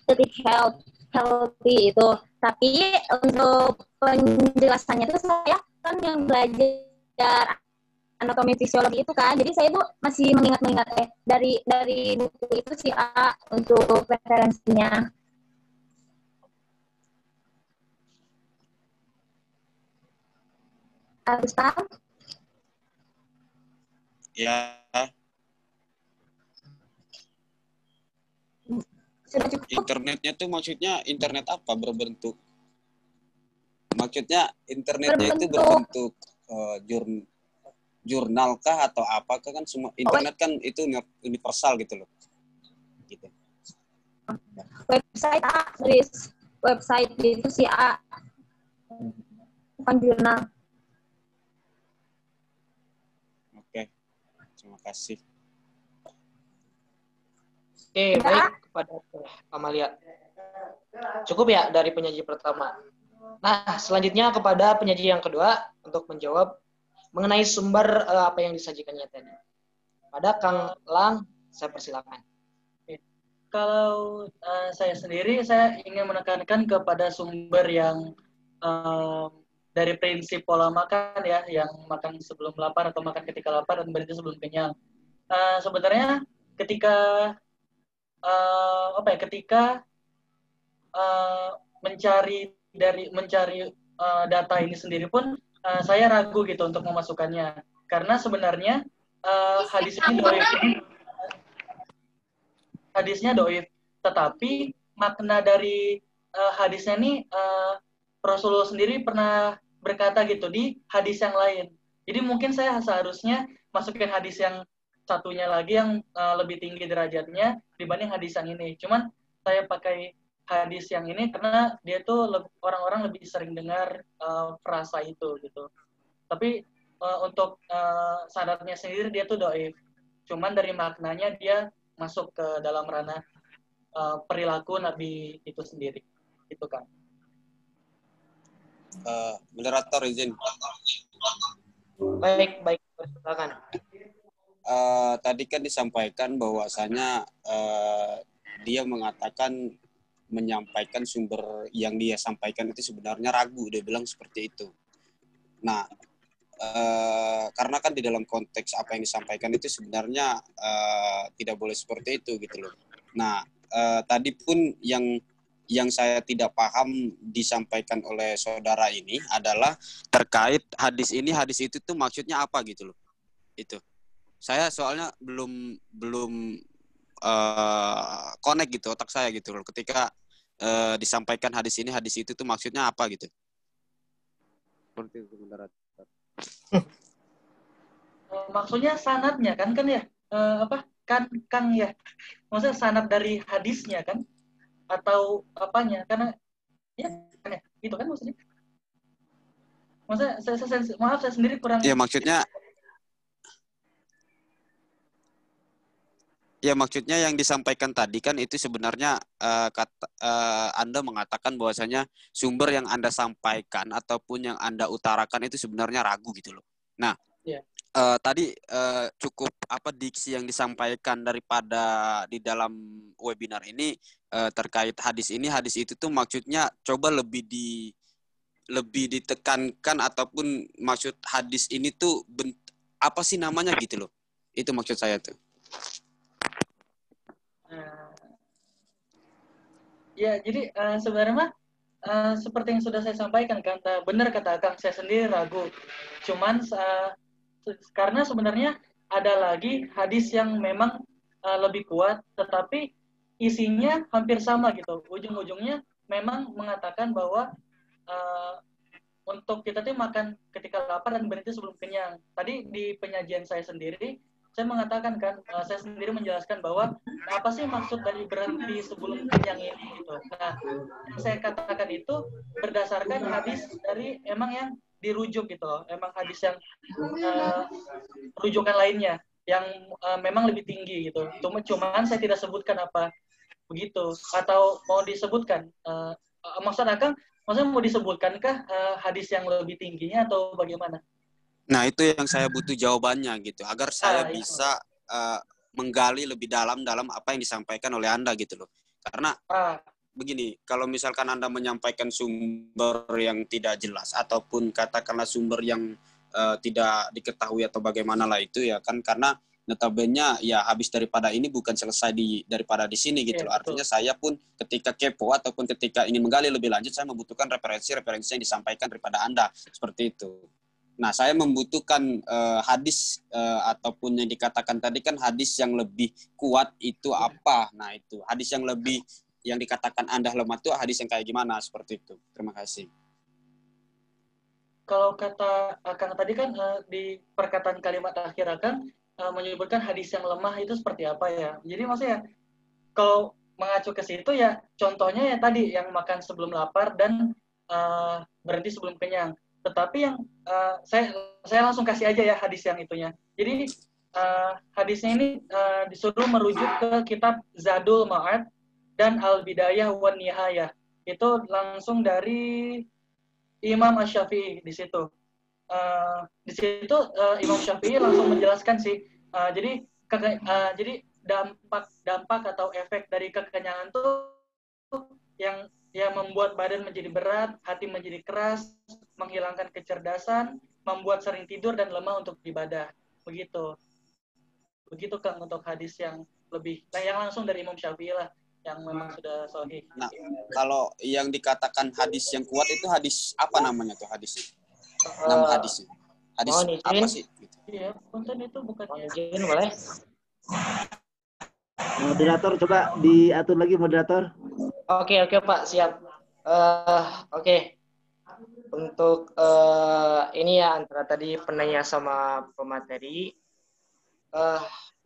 Detik Health. healthy itu. Tapi untuk penjelasannya itu saya kan yang belajar anatomi fisiologi itu kan, jadi saya tuh masih mengingat dari buku itu sih untuk referensinya. Ustaz? Ya. Sudah cukup? Internetnya tuh maksudnya internet apa berbentuk? Maksudnya internetnya itu berbentuk jurnal kah atau apakah? Kan semua internet kan itu universal gitu loh. Gitu. Website website itu sih bukan jurnal. Oke. Terima kasih. Oke, baik kepada Amalia. Cukup ya dari penyaji pertama. Nah, selanjutnya kepada penyaji yang kedua untuk menjawab mengenai sumber apa yang disajikannya tadi. Pada Kang Lang, saya persilakan. Kalau saya sendiri, saya ingin menekankan kepada sumber yang dari prinsip pola makan ya, yang makan sebelum lapar atau makan ketika lapar dan berhenti sebelum kenyang. Sebenarnya ketika mencari data ini sendiri pun saya ragu gitu untuk memasukkannya, karena sebenarnya hadisnya doif, tetapi makna dari hadisnya ini Rasulullah sendiri pernah berkata gitu di hadis yang lain. Jadi mungkin saya seharusnya masukin hadis yang satunya lagi yang lebih tinggi derajatnya dibanding hadis yang ini. Cuman saya pakai hadis yang ini karena dia tuh orang-orang lebih sering dengar frasa itu gitu. Tapi untuk sanadnya sendiri dia tuh doif. Cuman dari maknanya dia masuk ke dalam ranah perilaku Nabi itu sendiri. Itu kan. Moderator izin. Baik, silakan. Tadi kan disampaikan bahwasanya dia mengatakan menyampaikan sumber yang dia sampaikan itu sebenarnya ragu, dia bilang seperti itu. Nah, karena kan di dalam konteks apa yang disampaikan itu sebenarnya tidak boleh seperti itu gitu loh. Nah, tadi pun yang saya tidak paham disampaikan oleh saudara ini adalah terkait hadis itu tuh maksudnya apa gitu loh. Itu. Saya soalnya belum connect gitu otak saya gitu loh ketika disampaikan hadis itu tuh maksudnya apa gitu. Seperti itu moderator. Maksudnya sanadnya kan ya Kang ya, maksudnya sanad dari hadisnya kan atau apanya, karena ya gitu kan maksudnya saya sendiri kurang ya maksudnya yang disampaikan tadi kan itu sebenarnya Anda mengatakan bahwasanya sumber yang Anda sampaikan ataupun yang Anda utarakan itu sebenarnya ragu gitu loh. Nah, tadi cukup diksi yang disampaikan daripada di dalam webinar ini terkait hadis itu tuh maksudnya coba lebih ditekankan ataupun maksud hadis ini tuh apa sih namanya gitu loh. Itu maksud saya tuh. Ya, jadi sebenarnya seperti yang sudah saya sampaikan kan, benar kata Kang, saya sendiri ragu. Cuman karena sebenarnya ada lagi hadis yang memang lebih kuat, tetapi isinya hampir sama gitu. Ujung-ujungnya memang mengatakan bahwa untuk kita tuh makan ketika lapar dan berhenti sebelum kenyang. Tadi di penyajian saya sendiri, saya mengatakan kan, saya sendiri menjelaskan bahwa apa sih maksud dari berhenti sebelum kenyang ini gitu. Nah, yang saya katakan itu berdasarkan hadis dari emang yang dirujuk gitu loh, emang hadis yang rujukan lainnya yang memang lebih tinggi gitu. Cuman saya tidak sebutkan apa begitu, atau mau disebutkan maksud Akang, maksudnya mau disebutkankah hadis yang lebih tingginya atau bagaimana? Nah, itu yang saya butuh jawabannya gitu, agar saya bisa menggali lebih dalam apa yang disampaikan oleh Anda gitu loh. Karena begini, kalau misalkan Anda menyampaikan sumber yang tidak jelas ataupun katakanlah sumber yang tidak diketahui atau bagaimana lah itu ya kan, karena notabene ya habis daripada ini bukan selesai daripada di sini gitu loh. Artinya saya pun ketika kepo ataupun ketika ingin menggali lebih lanjut, saya membutuhkan referensi yang disampaikan daripada Anda seperti itu. Nah, saya membutuhkan hadis ataupun yang dikatakan tadi kan hadis yang lebih kuat itu apa? Nah, itu hadis yang lebih yang dikatakan Anda lemah itu hadis yang kayak gimana seperti itu. Terima kasih. Kalau kata Akang tadi kan di perkataan kalimat akhir Akang menyebutkan hadis yang lemah itu seperti apa ya? Jadi maksudnya kalau mengacu ke situ ya contohnya ya tadi yang makan sebelum lapar dan berhenti sebelum kenyang. Tetapi yang saya langsung kasih aja ya hadis yang itunya. Jadi hadisnya ini disuruh merujuk ke kitab Zadul Ma'ad dan Al-Bidayah wan Nihayah. Itu langsung dari Imam Asy-Syafi'i di situ. Di situ Imam Syafi'i langsung menjelaskan sih. Jadi dampak atau efek dari kekenyangan tuh yang membuat badan menjadi berat, hati menjadi keras, menghilangkan kecerdasan, membuat sering tidur dan lemah untuk ibadah. Begitu Kang untuk hadis yang yang langsung dari Imam Syafi'i lah, yang memang sudah sahih. Nah, kalau yang dikatakan hadis yang kuat itu hadis apa namanya tuh hadisnya? Nama hadisnya? Hadis apa sih? Iya, punten itu bukannya. Izin boleh? Moderator, coba diatur lagi moderator. Oke Pak, siap. Oke. Untuk ini ya antara tadi penanya sama pemateri.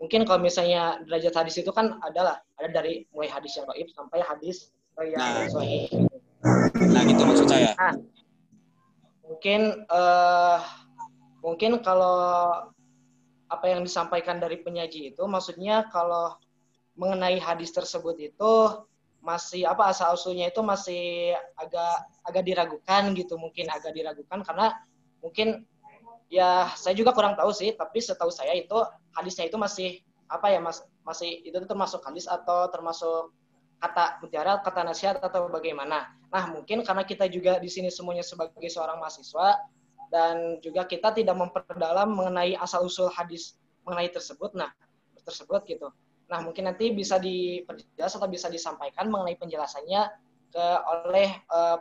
Mungkin kalau misalnya derajat hadis itu kan ada dari mulai hadis yang dhaif sampai hadis yang sahih. Nah, gitu maksud saya. Nah, mungkin kalau apa yang disampaikan dari penyaji itu maksudnya kalau mengenai hadis tersebut itu masih asal usulnya itu masih agak diragukan gitu, mungkin agak diragukan karena mungkin ya saya juga kurang tahu sih, tapi setahu saya itu hadisnya itu masih masih itu termasuk hadis atau termasuk kata mutiara, kata nasihat atau bagaimana. Nah, mungkin karena kita juga di sini semuanya sebagai seorang mahasiswa dan juga kita tidak memperdalam mengenai asal-usul hadis mengenai tersebut gitu. Nah, mungkin nanti bisa diperjelas atau bisa disampaikan mengenai penjelasannya oleh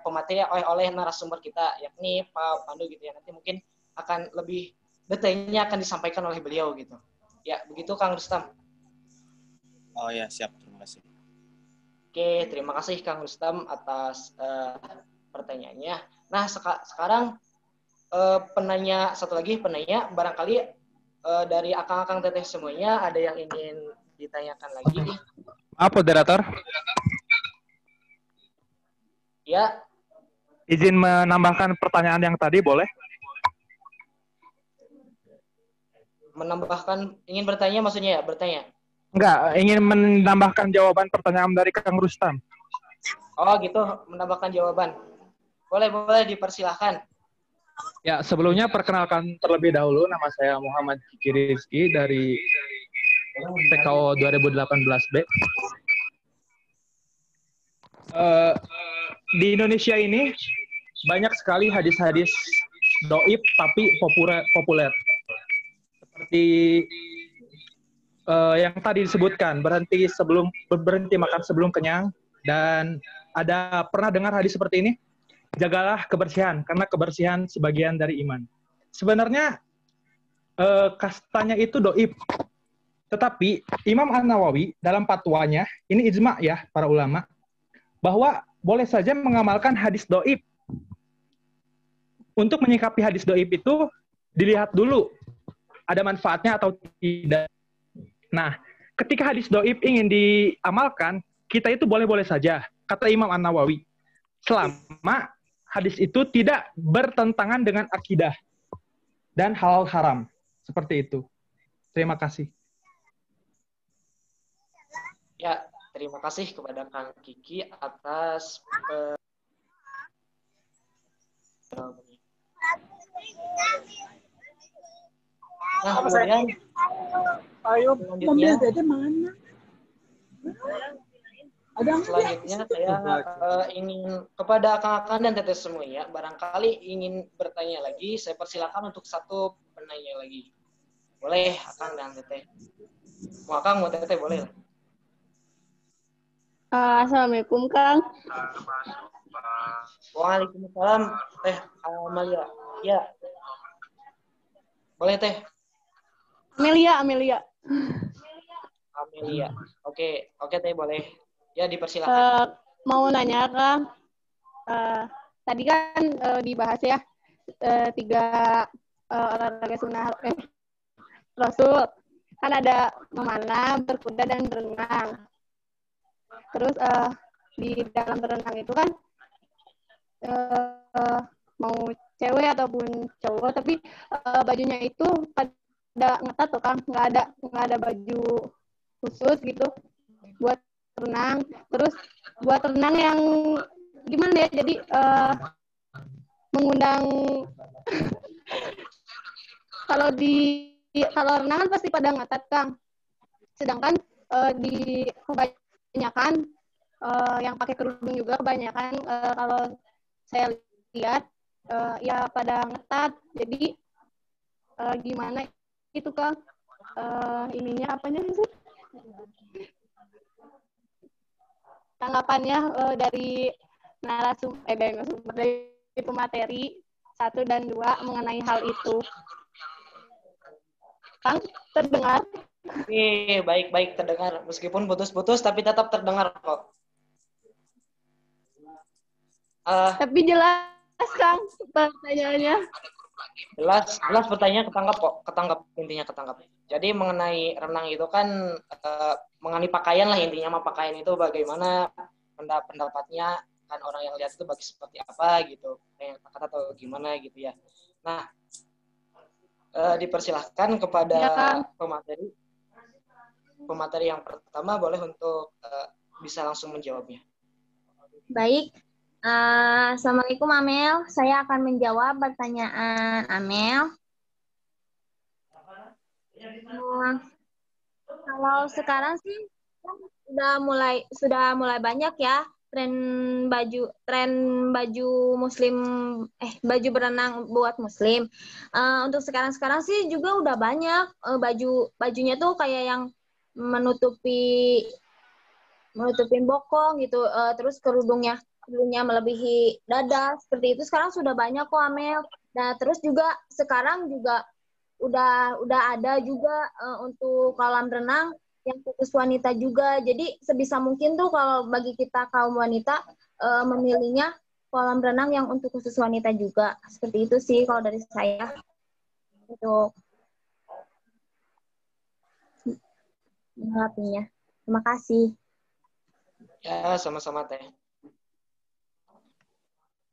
pemateri oleh narasumber kita yakni Pak Pandu gitu ya. Nanti mungkin akan lebih detailnya akan disampaikan oleh beliau gitu. Ya, begitu Kang Rustam. Oh ya, siap. Terima kasih. Oke, terima kasih Kang Rustam atas pertanyaannya. Nah, sekarang satu lagi penanya, barangkali dari akang-akang teteh semuanya ada yang ingin ditanyakan lagi. Apa, moderator? Ya. Izin menambahkan pertanyaan yang tadi, boleh? Ingin bertanya maksudnya ya, bertanya? Enggak, ingin menambahkan jawaban pertanyaan dari Kang Rustam. Oh gitu, menambahkan jawaban. Boleh dipersilahkan. Ya, sebelumnya perkenalkan terlebih dahulu, nama saya Muhammad Kiki Rizky dari PKO 2018B. Di Indonesia ini banyak sekali hadis-hadis dhaif tapi populer. Seperti yang tadi disebutkan, berhenti makan sebelum kenyang, dan ada pernah dengar hadis seperti ini? Jagalah kebersihan, karena kebersihan sebagian dari iman. Sebenarnya kastanya itu dhaif. Tetapi Imam An-Nawawi dalam fatwanya, ini ijma ya para ulama, bahwa boleh saja mengamalkan hadis dhaif. Untuk menyikapi hadis dhaif itu dilihat dulu ada manfaatnya atau tidak. Nah, ketika hadis dhaif ingin diamalkan, kita itu boleh-boleh saja, kata Imam An-Nawawi. Selama hadis itu tidak bertentangan dengan akidah dan halal haram. Seperti itu. Terima kasih. Ya, terima kasih kepada Kang Kiki atas nah, kemudian ayo, mobil Dede mana? Selanjutnya saya ingin kepada kakak dan teteh semuanya, barangkali ingin bertanya lagi, saya persilakan untuk satu penanya lagi. Boleh, Akang dan teteh. Mau Akang, mau teteh, boleh lah. Assalamualaikum, Kang. Waalaikumsalam, Teh Amalia. Ya. Boleh, Teh. Amelia. Oke, Teh, boleh. Ya, dipersilakan. Mau nanya, Kang. Tadi kan dibahas ya 3 olahraga sunnah Rasul. Kan ada memanah, berkuda, dan berenang. Terus di dalam berenang itu kan mau cewek ataupun cowok, tapi bajunya itu pada ngetat tuh, Kang. Nggak ada baju khusus gitu buat renang. Terus buat renang yang gimana ya, jadi mengundang kalau renang kan pasti pada ngetat, Kang. Sedangkan di kebanyakan yang pakai kerudung juga kebanyakan kalau saya lihat ya pada ngetat. Jadi gimana itu, Kang? Ininya apanya sih? Tanggapannya dari narasumber dari pemateri 1 dan 2 mengenai hal itu. Kang, terdengar? Baik terdengar. Meskipun putus-putus tapi tetap terdengar kok. Tapi jelas, Kang, pertanyaannya. Jelas pertanyaan ketangkap intinya ketangkap. Jadi mengenai renang itu kan mengenai pakaian lah intinya, pakaian itu bagaimana pendapatnya kan orang yang lihat itu bagi seperti apa gitu, kayak kata atau gimana gitu ya. Nah, dipersilahkan kepada pemateri yang pertama boleh untuk bisa langsung menjawabnya. Baik. Assalamualaikum Amel, saya akan menjawab pertanyaan Amel. Kalau sekarang sih sudah mulai banyak ya tren baju muslim berenang buat muslim. Untuk sekarang sih juga udah banyak bajunya tuh kayak yang menutupin bokong gitu, terus kerudungnya melebihi dada, seperti itu sekarang sudah banyak kok Amel. Nah terus juga sekarang juga udah ada juga untuk kolam renang yang khusus wanita juga. Jadi sebisa mungkin tuh kalau bagi kita kaum wanita memilihnya kolam renang yang untuk khusus wanita juga. Seperti itu sih kalau dari saya. Untuk menanggapinya. Terima kasih. Ya, sama-sama Teh.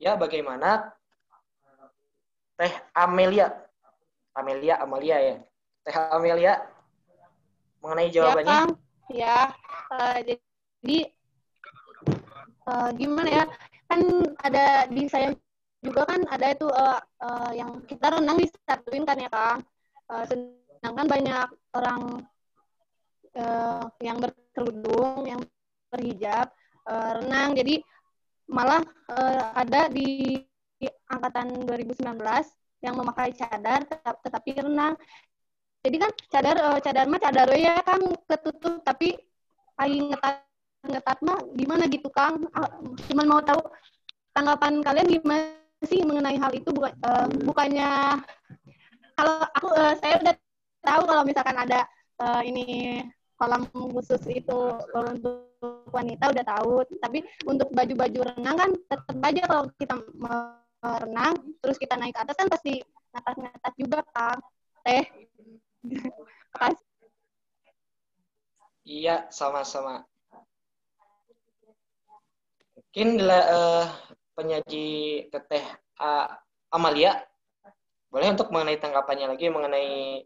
Ya, bagaimana Teh Amalia ya. Teh Amelia mengenai jawabannya. Ya, jadi gimana ya? Kan ada di saya juga kan ada itu yang kita renang disatuin kan ya, Kang. Sedangkan banyak orang yang berkerudung, yang berhijab renang. Jadi malah ada di angkatan 2019 yang memakai cadar tetapi renang. Jadi kan cadar mah cadar ya Kang, ketutup tapi aing ngetat mah gimana gitu Kang. Cuman mau tahu tanggapan kalian gimana sih mengenai hal itu. Bukannya kalau aku saya udah tahu kalau misalkan ada ini kolam khusus itu untuk wanita udah tahu, tapi untuk baju-baju renang kan tetap aja kalau kita renang terus kita naik ke atas kan pasti ngatas juga Kang. Teh. Iya, sama-sama. Mungkin penyaji Teteh Amalia boleh untuk mengenai tanggapannya lagi mengenai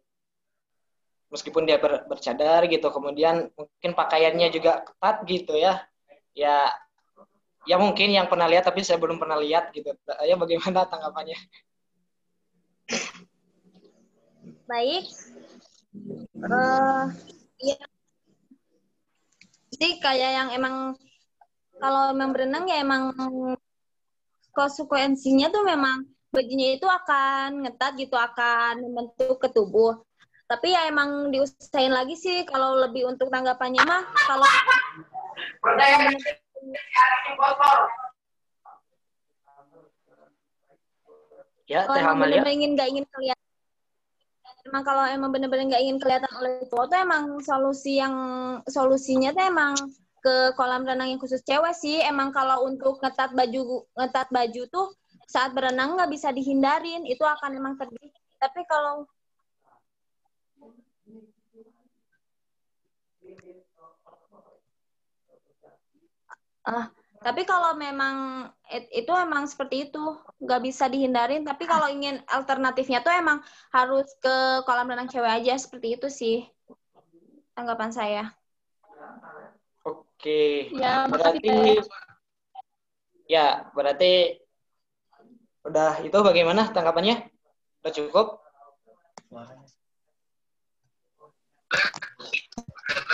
meskipun dia bercadar gitu, kemudian mungkin pakaiannya juga ketat gitu ya. Ya mungkin yang pernah lihat tapi saya belum pernah lihat gitu. Ya bagaimana tanggapannya? Baik. Ya. Jadi kayak yang emang kalau memang berenang ya emang konsekuensinya tuh memang bajunya itu akan ngetat gitu, akan membentuk ke tubuh. Tapi ya emang diusahain lagi sih kalau lebih untuk tanggapannya mah kalau Ya, kalau Teh emang Amalia. bener-bener nggak ingin kelihatan, emang kalau emang bener-bener nggak ingin kelihatan oleh cowok tuh emang solusinya tuh emang ke kolam renang yang khusus cewek sih. Emang kalau untuk ngetat baju tuh saat berenang nggak bisa dihindarin, itu akan emang terjadi. Tapi kalau tapi kalau memang itu emang seperti itu, nggak bisa dihindarin. Tapi kalau ingin alternatifnya tuh emang harus ke kolam renang cewek aja, seperti itu sih tanggapan saya. Oke. Ya, makasih, berarti udah itu bagaimana tanggapannya? Udah cukup?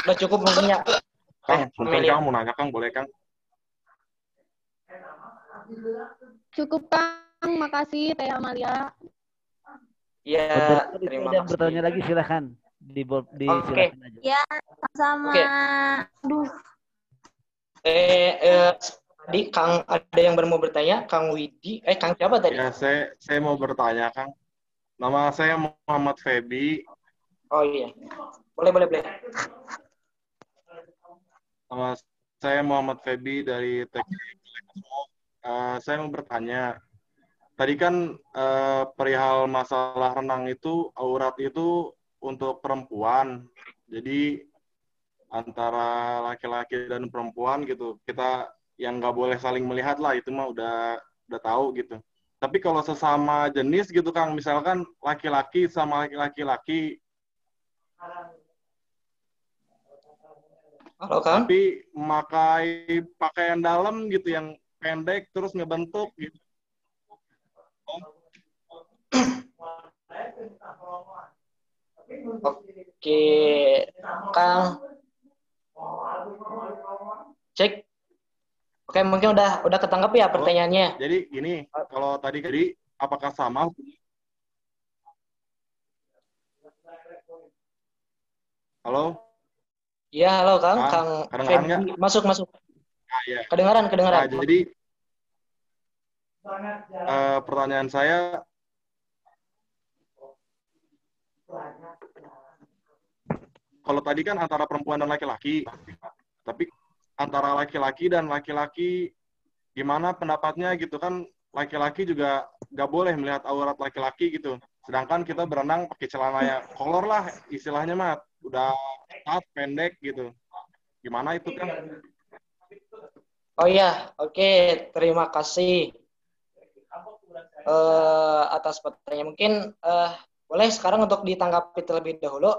Udah cukup mungkin ya? Kang, Kang mau nanya Kang, boleh Kang? Cukup Kang, makasih Teh Amalia. Ya, terima kasih. Bertanya lagi silahkan. Oke. Silakan aja. Ya, sama. Oke. Aduh. Tadi Kang ada yang mau bertanya, Kang Widi. Kang siapa tadi? Ya, saya mau bertanya Kang. Nama saya Muhammad Febi. Oh iya. Boleh. Nama saya Muhammad Febi dari Teknik. Saya mau bertanya. Tadi kan perihal masalah renang itu, aurat itu untuk perempuan. Jadi antara laki-laki dan perempuan gitu, kita yang nggak boleh saling melihat lah, itu mah udah tahu gitu. Tapi kalau sesama jenis gitu Kang, misalkan laki-laki sama laki-laki, halo Kang? tapi memakai pakaian dalam gitu yang pendek terus ngebentuk gitu. Oke, Kang. Cek. Oke, mungkin udah ketangkep ya pertanyaannya. Jadi gini, kalau tadi jadi apakah sama? Halo? Iya, halo Kang. Kang kedengeran nggak? Masuk. Ya. Kedengaran. Nah, jadi pertanyaan saya, kalau tadi kan antara perempuan dan laki-laki, tapi antara laki-laki dan laki-laki, gimana pendapatnya gitu kan? Laki-laki juga nggak boleh melihat aurat laki-laki gitu. Sedangkan kita berenang pakai celananya kolor lah, istilahnya mah udah ketat, pendek gitu. Gimana itu kan? Oh iya, oke. Terima kasih atas pertanyaan. Mungkin boleh sekarang untuk ditanggapi terlebih dahulu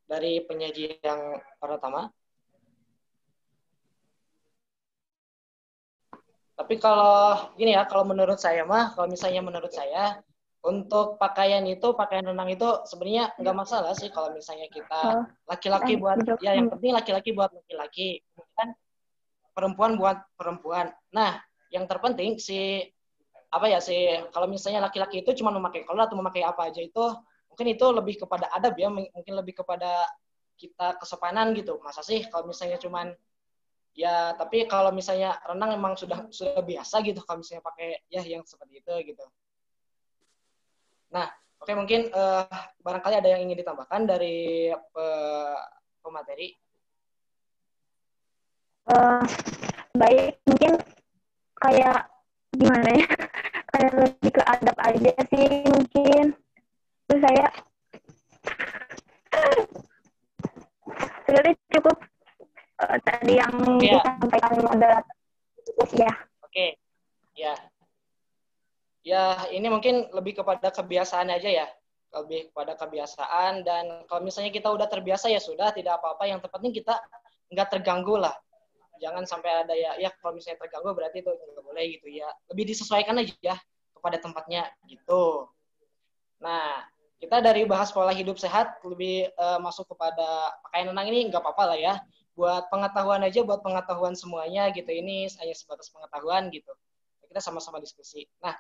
dari penyaji yang pertama. Tapi kalau gini ya, kalau menurut saya mah, kalau misalnya menurut saya, untuk pakaian renang itu sebenarnya nggak masalah sih kalau misalnya kita laki-laki buat, ya yang penting laki-laki buat laki-laki, kemudian perempuan buat perempuan. Nah, yang terpenting kalau misalnya laki-laki itu cuma memakai kolor atau memakai apa aja itu, mungkin itu lebih kepada adab ya, mungkin lebih kepada kita kesopanan gitu. Masa sih kalau misalnya cuman ya, tapi kalau misalnya renang emang sudah biasa gitu kalau misalnya pakai ya yang seperti itu gitu. Nah, oke, mungkin barangkali ada yang ingin ditambahkan dari pemateri. Baik, mungkin kayak gimana ya? Kayak lebih ke adab aja sih mungkin. Terus saya sebenarnya cukup tadi yang disampaikan moderator. Ya. Oke. Ya. Ya, ini mungkin lebih kepada kebiasaan aja ya. Lebih kepada kebiasaan, dan kalau misalnya kita udah terbiasa ya sudah, tidak apa-apa. Yang terpenting kita nggak terganggu lah. Jangan sampai ada ya kalau misalnya terganggu berarti itu nggak boleh gitu ya. Lebih disesuaikan aja ya kepada tempatnya gitu. Nah, kita dari bahas pola hidup sehat lebih masuk kepada pakaian renang ini nggak apa-apa lah ya. Buat pengetahuan aja, buat pengetahuan semuanya gitu. Ini hanya sebatas pengetahuan gitu. Kita sama-sama diskusi. Nah,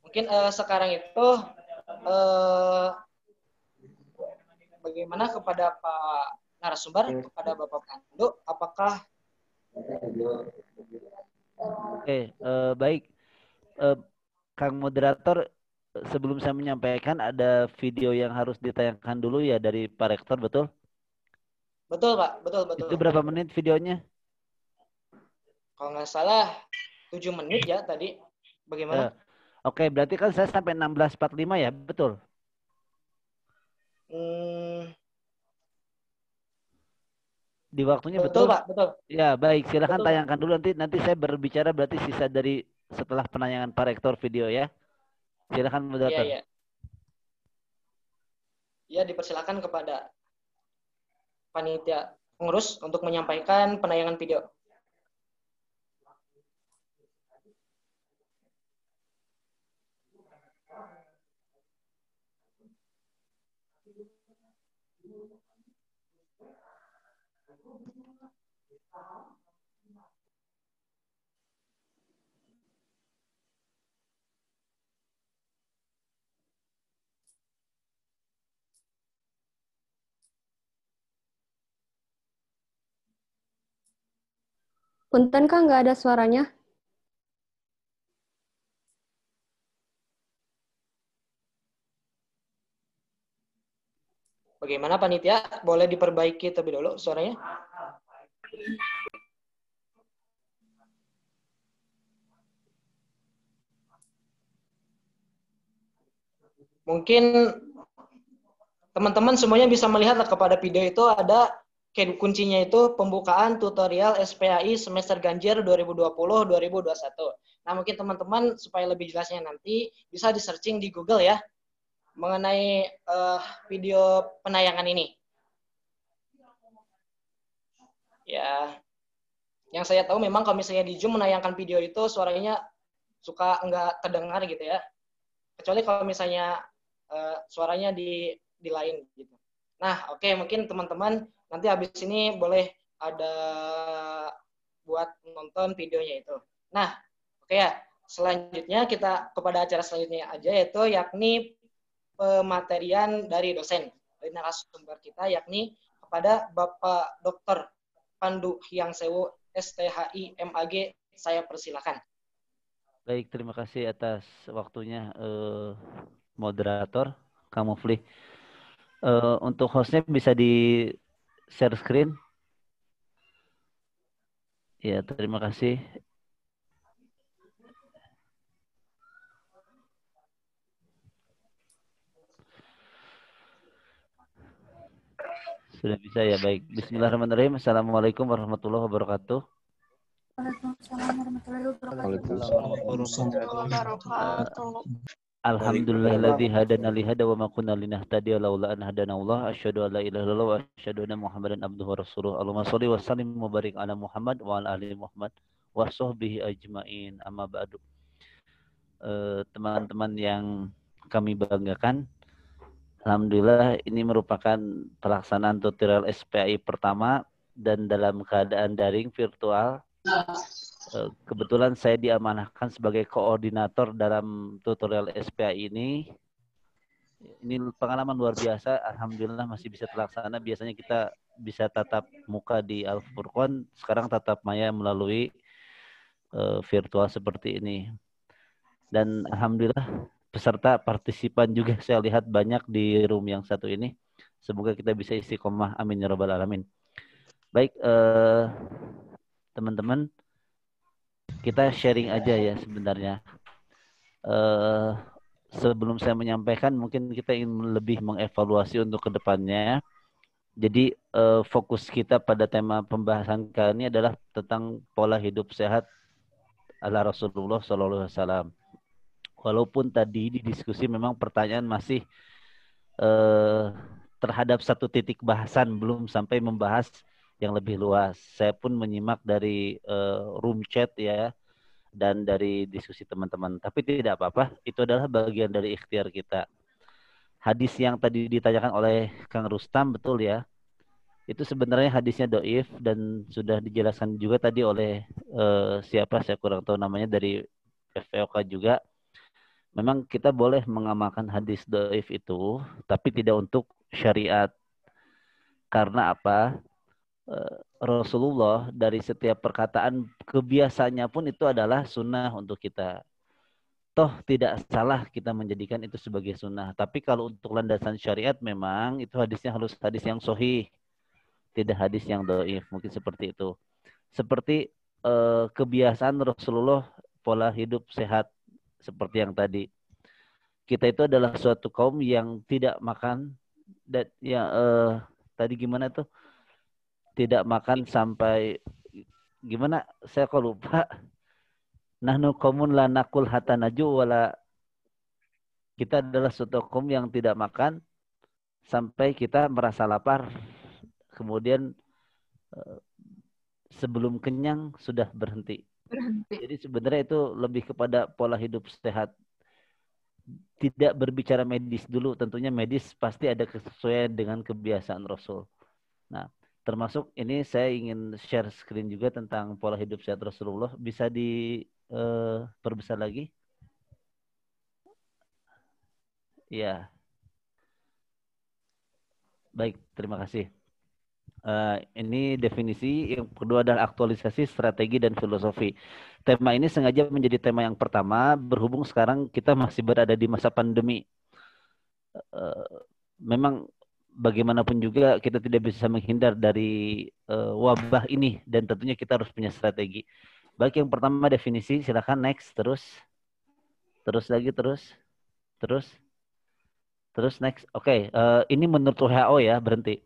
mungkin sekarang itu bagaimana kepada Pak narasumber, kepada Bapak Pandu, apakah Oke, baik. Kang moderator, sebelum saya menyampaikan ada video yang harus ditayangkan dulu ya dari Pak Rektor, betul? betul Pak, betul. Itu berapa menit videonya? Kalau nggak salah 7 menit ya tadi. Bagaimana? Oke, berarti kan saya sampai 16.45 ya, betul? Di waktunya betul? Betul Pak, betul. Ya, baik. Silakan Betul, tayangkan dulu nanti saya berbicara berarti sisa dari setelah penayangan Pak Rektor video ya. Silakan moderator. Iya. Ya, dipersilakan kepada panitia pengurus untuk menyampaikan penayangan video. Punten Kang, nggak ada suaranya. Bagaimana panitia? Boleh diperbaiki terlebih dulu suaranya? Mungkin teman-teman semuanya bisa melihat kepada video itu ada kuncinya itu pembukaan tutorial SPAI semester ganjil 2020-2021. Nah, mungkin teman-teman supaya lebih jelasnya nanti bisa di-searching di Google ya mengenai video penayangan ini. Ya, yang saya tahu memang kalau misalnya di Zoom menayangkan video itu suaranya suka nggak terdengar gitu ya. Kecuali kalau misalnya suaranya di lain gitu. Nah, oke, mungkin teman-teman nanti habis ini boleh ada buat nonton videonya itu. Nah, oke ya. Selanjutnya kita kepada acara selanjutnya aja yaitu yakni pematerian dari dosen dari narasumber kita yakni kepada Bapak Dr. Pandu Hyangsewu STHI MAG. Saya persilakan. Baik, terima kasih atas waktunya moderator Kang Mufli. Untuk hostnya bisa di share screen. Ya, terima kasih. Sudah bisa ya, baik. Bismillahirrahmanirrahim. Assalamualaikum warahmatullahi wabarakatuh. Waalaikumsalam warahmatullahi wabarakatuh. Alhamdulillahilladzi hadana li hada wa ma kunna linahtadiya laula an hadana Allah. Asyhadu an la ilaha illallah wa asyhadu anna Muhammadan abduhu wa rasuluh. Allahumma shalli wa sallim wa barik ala Muhammad wa ala ali Muhammad wa sahbihi ajmain. Amma ba'du. Teman-teman yang kami banggakan, alhamdulillah ini merupakan pelaksanaan tutorial SPAI pertama dan dalam keadaan daring virtual. Kebetulan saya diamanahkan sebagai koordinator dalam tutorial SPAI ini. Ini pengalaman luar biasa. Alhamdulillah masih bisa terlaksana. Biasanya kita bisa tatap muka di Al-Furqan, sekarang tatap maya melalui virtual seperti ini. Dan alhamdulillah peserta partisipan juga saya lihat banyak di room yang satu ini. Semoga kita bisa istiqomah. Amin ya rabbal alamin. Baik, teman-teman, kita sharing aja ya sebenarnya. Sebelum saya menyampaikan, mungkin kita ingin lebih mengevaluasi untuk kedepannya. Jadi fokus kita pada tema pembahasan kali ini adalah tentang pola hidup sehat ala Rasulullah SAW. Walaupun tadi di diskusi memang pertanyaan masih terhadap satu titik bahasan, belum sampai membahas yang lebih luas. Saya pun menyimak dari room chat ya dan dari diskusi teman-teman. Tapi tidak apa-apa, itu adalah bagian dari ikhtiar kita. hadis yang tadi ditanyakan oleh Kang Rustam, betul ya. Itu sebenarnya hadisnya doif dan sudah dijelaskan juga tadi oleh siapa, saya kurang tahu namanya, dari FPOK juga. Memang kita boleh mengamalkan hadis doif itu, tapi tidak untuk syariat. Karena apa? Rasulullah dari setiap perkataan, kebiasaannya pun itu adalah sunnah untuk kita. Toh tidak salah kita menjadikan itu sebagai sunnah. Tapi kalau untuk landasan syariat memang itu hadisnya harus hadis yang sahih, tidak hadis yang doif. Mungkin seperti itu. Seperti kebiasaan Rasulullah pola hidup sehat seperti yang tadi. Kita itu adalah suatu kaum yang tidak makan dan yang tadi gimana tuh? Tidak makan sampai gimana? Saya kok lupa. Nahnu qaumun la nakul hatta naju wala, kita adalah suatu kaum yang tidak makan sampai kita merasa lapar. Kemudian sebelum kenyang sudah berhenti. Jadi sebenarnya itu lebih kepada pola hidup sehat. Tidak berbicara medis dulu, tentunya medis pasti ada kesesuaian dengan kebiasaan Rasul. Nah, termasuk ini saya ingin share screen juga tentang pola hidup sehat Rasulullah. Bisa diperbesar lagi? Ya. Baik, terima kasih. Ini definisi. Yang kedua adalah aktualisasi strategi dan filosofi. Tema ini sengaja menjadi tema yang pertama berhubung sekarang kita masih berada di masa pandemi. Memang bagaimanapun juga kita tidak bisa menghindar dari wabah ini dan tentunya kita harus punya strategi. Baik, yang pertama definisi, silakan next, terus lagi, terus next. Oke, ini menurut WHO ya, berhenti.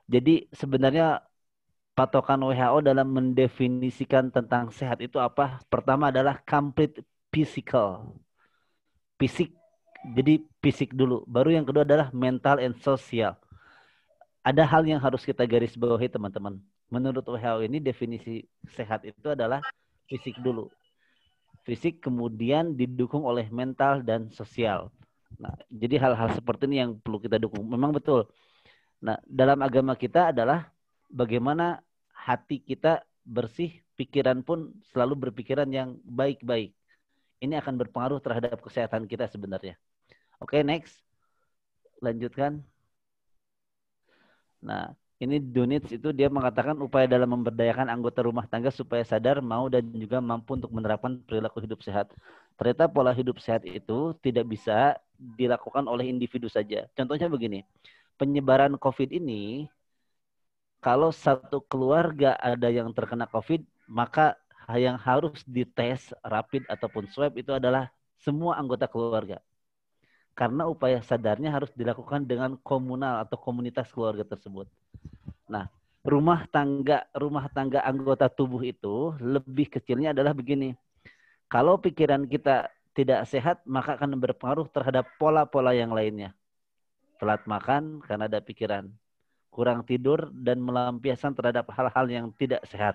Jadi sebenarnya patokan WHO dalam mendefinisikan tentang sehat itu apa? Pertama adalah complete physical. Fisik. Jadi fisik dulu. Baru yang kedua adalah mental and social. Ada hal yang harus kita garis bawahi, teman-teman. Menurut WHO ini definisi sehat itu adalah fisik dulu. Fisik kemudian didukung oleh mental dan sosial. Nah, jadi hal-hal seperti ini yang perlu kita dukung. Memang betul. Nah, dalam agama kita adalah bagaimana hati kita bersih, pikiran pun selalu berpikiran yang baik-baik. Ini akan berpengaruh terhadap kesehatan kita sebenarnya. Oke, next. Lanjutkan. Nah, ini Dunitz itu dia mengatakan upaya dalam memberdayakan anggota rumah tangga supaya sadar, mau, dan juga mampu untuk menerapkan perilaku hidup sehat. Ternyata pola hidup sehat itu tidak bisa dilakukan oleh individu saja. Contohnya begini, penyebaran COVID ini, kalau satu keluarga ada yang terkena COVID, maka yang harus dites rapid ataupun swab itu adalah semua anggota keluarga. Karena upaya sadarnya harus dilakukan dengan komunal atau komunitas keluarga tersebut. Nah, rumah tangga anggota tubuh itu lebih kecilnya adalah begini. Kalau pikiran kita tidak sehat, maka akan berpengaruh terhadap pola-pola yang lainnya. Telat makan karena ada pikiran, kurang tidur, dan melampiaskan terhadap hal-hal yang tidak sehat.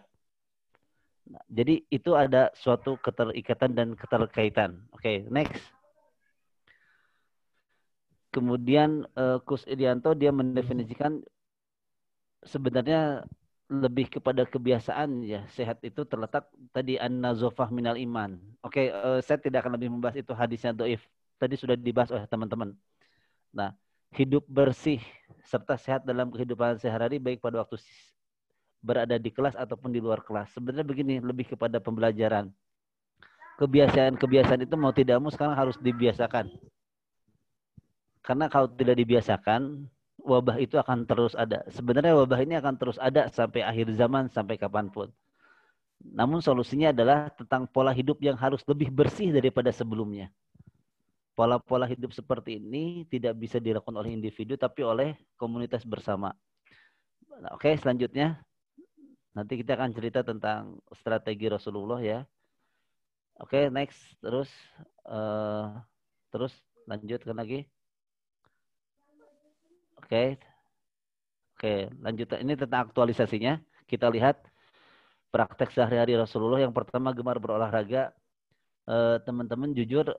Nah, jadi itu ada suatu keterikatan dan keterkaitan. Oke, next. Kemudian Kus Irianto dia mendefinisikan sebenarnya lebih kepada kebiasaan ya. Sehat itu terletak tadi an-nazofah minal iman. Oke, saya tidak akan lebih membahas itu hadisnya doif. Tadi sudah dibahas oleh teman-teman. Nah, hidup bersih serta sehat dalam kehidupan sehari-hari baik pada waktu berada di kelas ataupun di luar kelas. Sebenarnya begini, lebih kepada pembelajaran. Kebiasaan-kebiasaan itu mau tidak mau sekarang harus dibiasakan. Karena kalau tidak dibiasakan, wabah itu akan terus ada. Sebenarnya wabah ini akan terus ada sampai akhir zaman, sampai kapanpun. Namun solusinya adalah tentang pola hidup yang harus lebih bersih daripada sebelumnya. Pola-pola hidup seperti ini tidak bisa dilakukan oleh individu, tapi oleh komunitas bersama. Nah, oke, selanjutnya. Nanti kita akan cerita tentang strategi Rasulullah ya. Oke, next. Terus lanjutkan lagi. Oke, lanjutkan. Ini tentang aktualisasinya. Kita lihat praktek sehari-hari Rasulullah. Yang pertama, gemar berolahraga. Teman-teman jujur,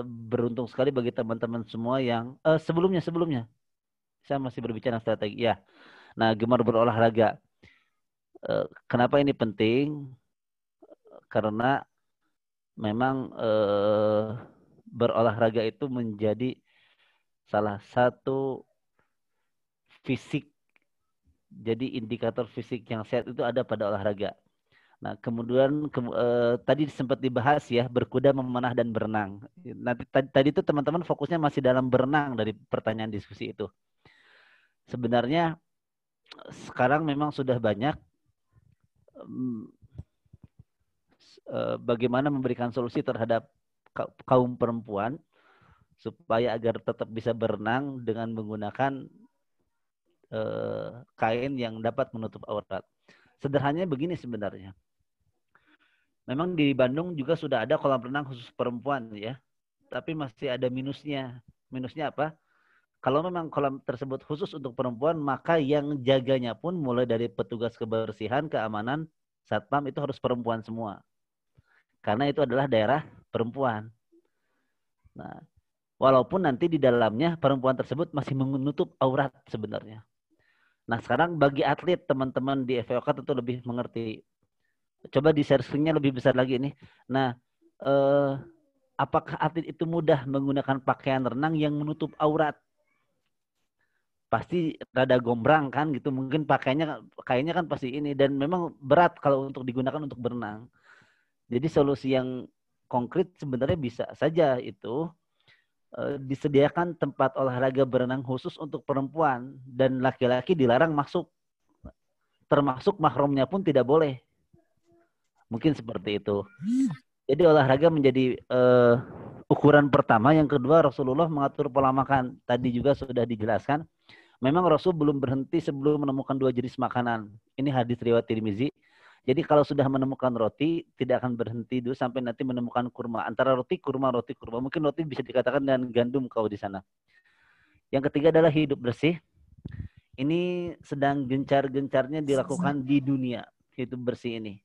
beruntung sekali bagi teman-teman semua yang sebelumnya saya masih berbicara strategi ya. Nah, gemar berolahraga. Kenapa ini penting? Karena memang berolahraga itu menjadi salah satu fisik. Jadi indikator fisik yang sehat itu ada pada olahraga. Nah, kemudian tadi sempat dibahas ya, berkuda, memanah, dan berenang. Nanti tadi itu teman-teman fokusnya masih dalam berenang dari pertanyaan diskusi itu. Sebenarnya sekarang memang sudah banyak bagaimana memberikan solusi terhadap kaum perempuan supaya agar tetap bisa berenang dengan menggunakan kain yang dapat menutup aurat. Sederhananya begini sebenarnya. Memang di Bandung juga sudah ada kolam renang khusus perempuan ya. Tapi masih ada minusnya. Minusnya apa? Kalau memang kolam tersebut khusus untuk perempuan, maka yang jaganya pun mulai dari petugas kebersihan, keamanan, satpam itu harus perempuan semua. Karena itu adalah daerah perempuan. Nah, walaupun nanti di dalamnya perempuan tersebut masih menutup aurat sebenarnya. Nah, sekarang bagi atlet, teman-teman di FVOK tentu lebih mengerti. Coba di share screen-nya lebih besar lagi ini. Nah, apakah atlet itu mudah menggunakan pakaian renang yang menutup aurat? Pasti rada gombrang kan gitu. Mungkin kayaknya kan pasti ini. Dan memang berat kalau untuk digunakan untuk berenang. Jadi solusi yang konkret sebenarnya bisa saja itu disediakan tempat olahraga berenang khusus untuk perempuan dan laki-laki dilarang masuk, termasuk mahramnya pun tidak boleh. Mungkin seperti itu. Jadi olahraga menjadi ukuran pertama. Yang kedua, Rasulullah mengatur pola makan. Tadi juga sudah dijelaskan. Memang Rasul belum berhenti sebelum menemukan 2 jenis makanan. Ini hadis riwayat Tirmizi. Jadi kalau sudah menemukan roti, tidak akan berhenti dulu sampai nanti menemukan kurma. Antara roti, kurma, roti, kurma. Mungkin roti bisa dikatakan dengan gandum kalau di sana. Yang ketiga adalah hidup bersih. Ini sedang gencar-gencarnya dilakukan di dunia. Hidup bersih ini.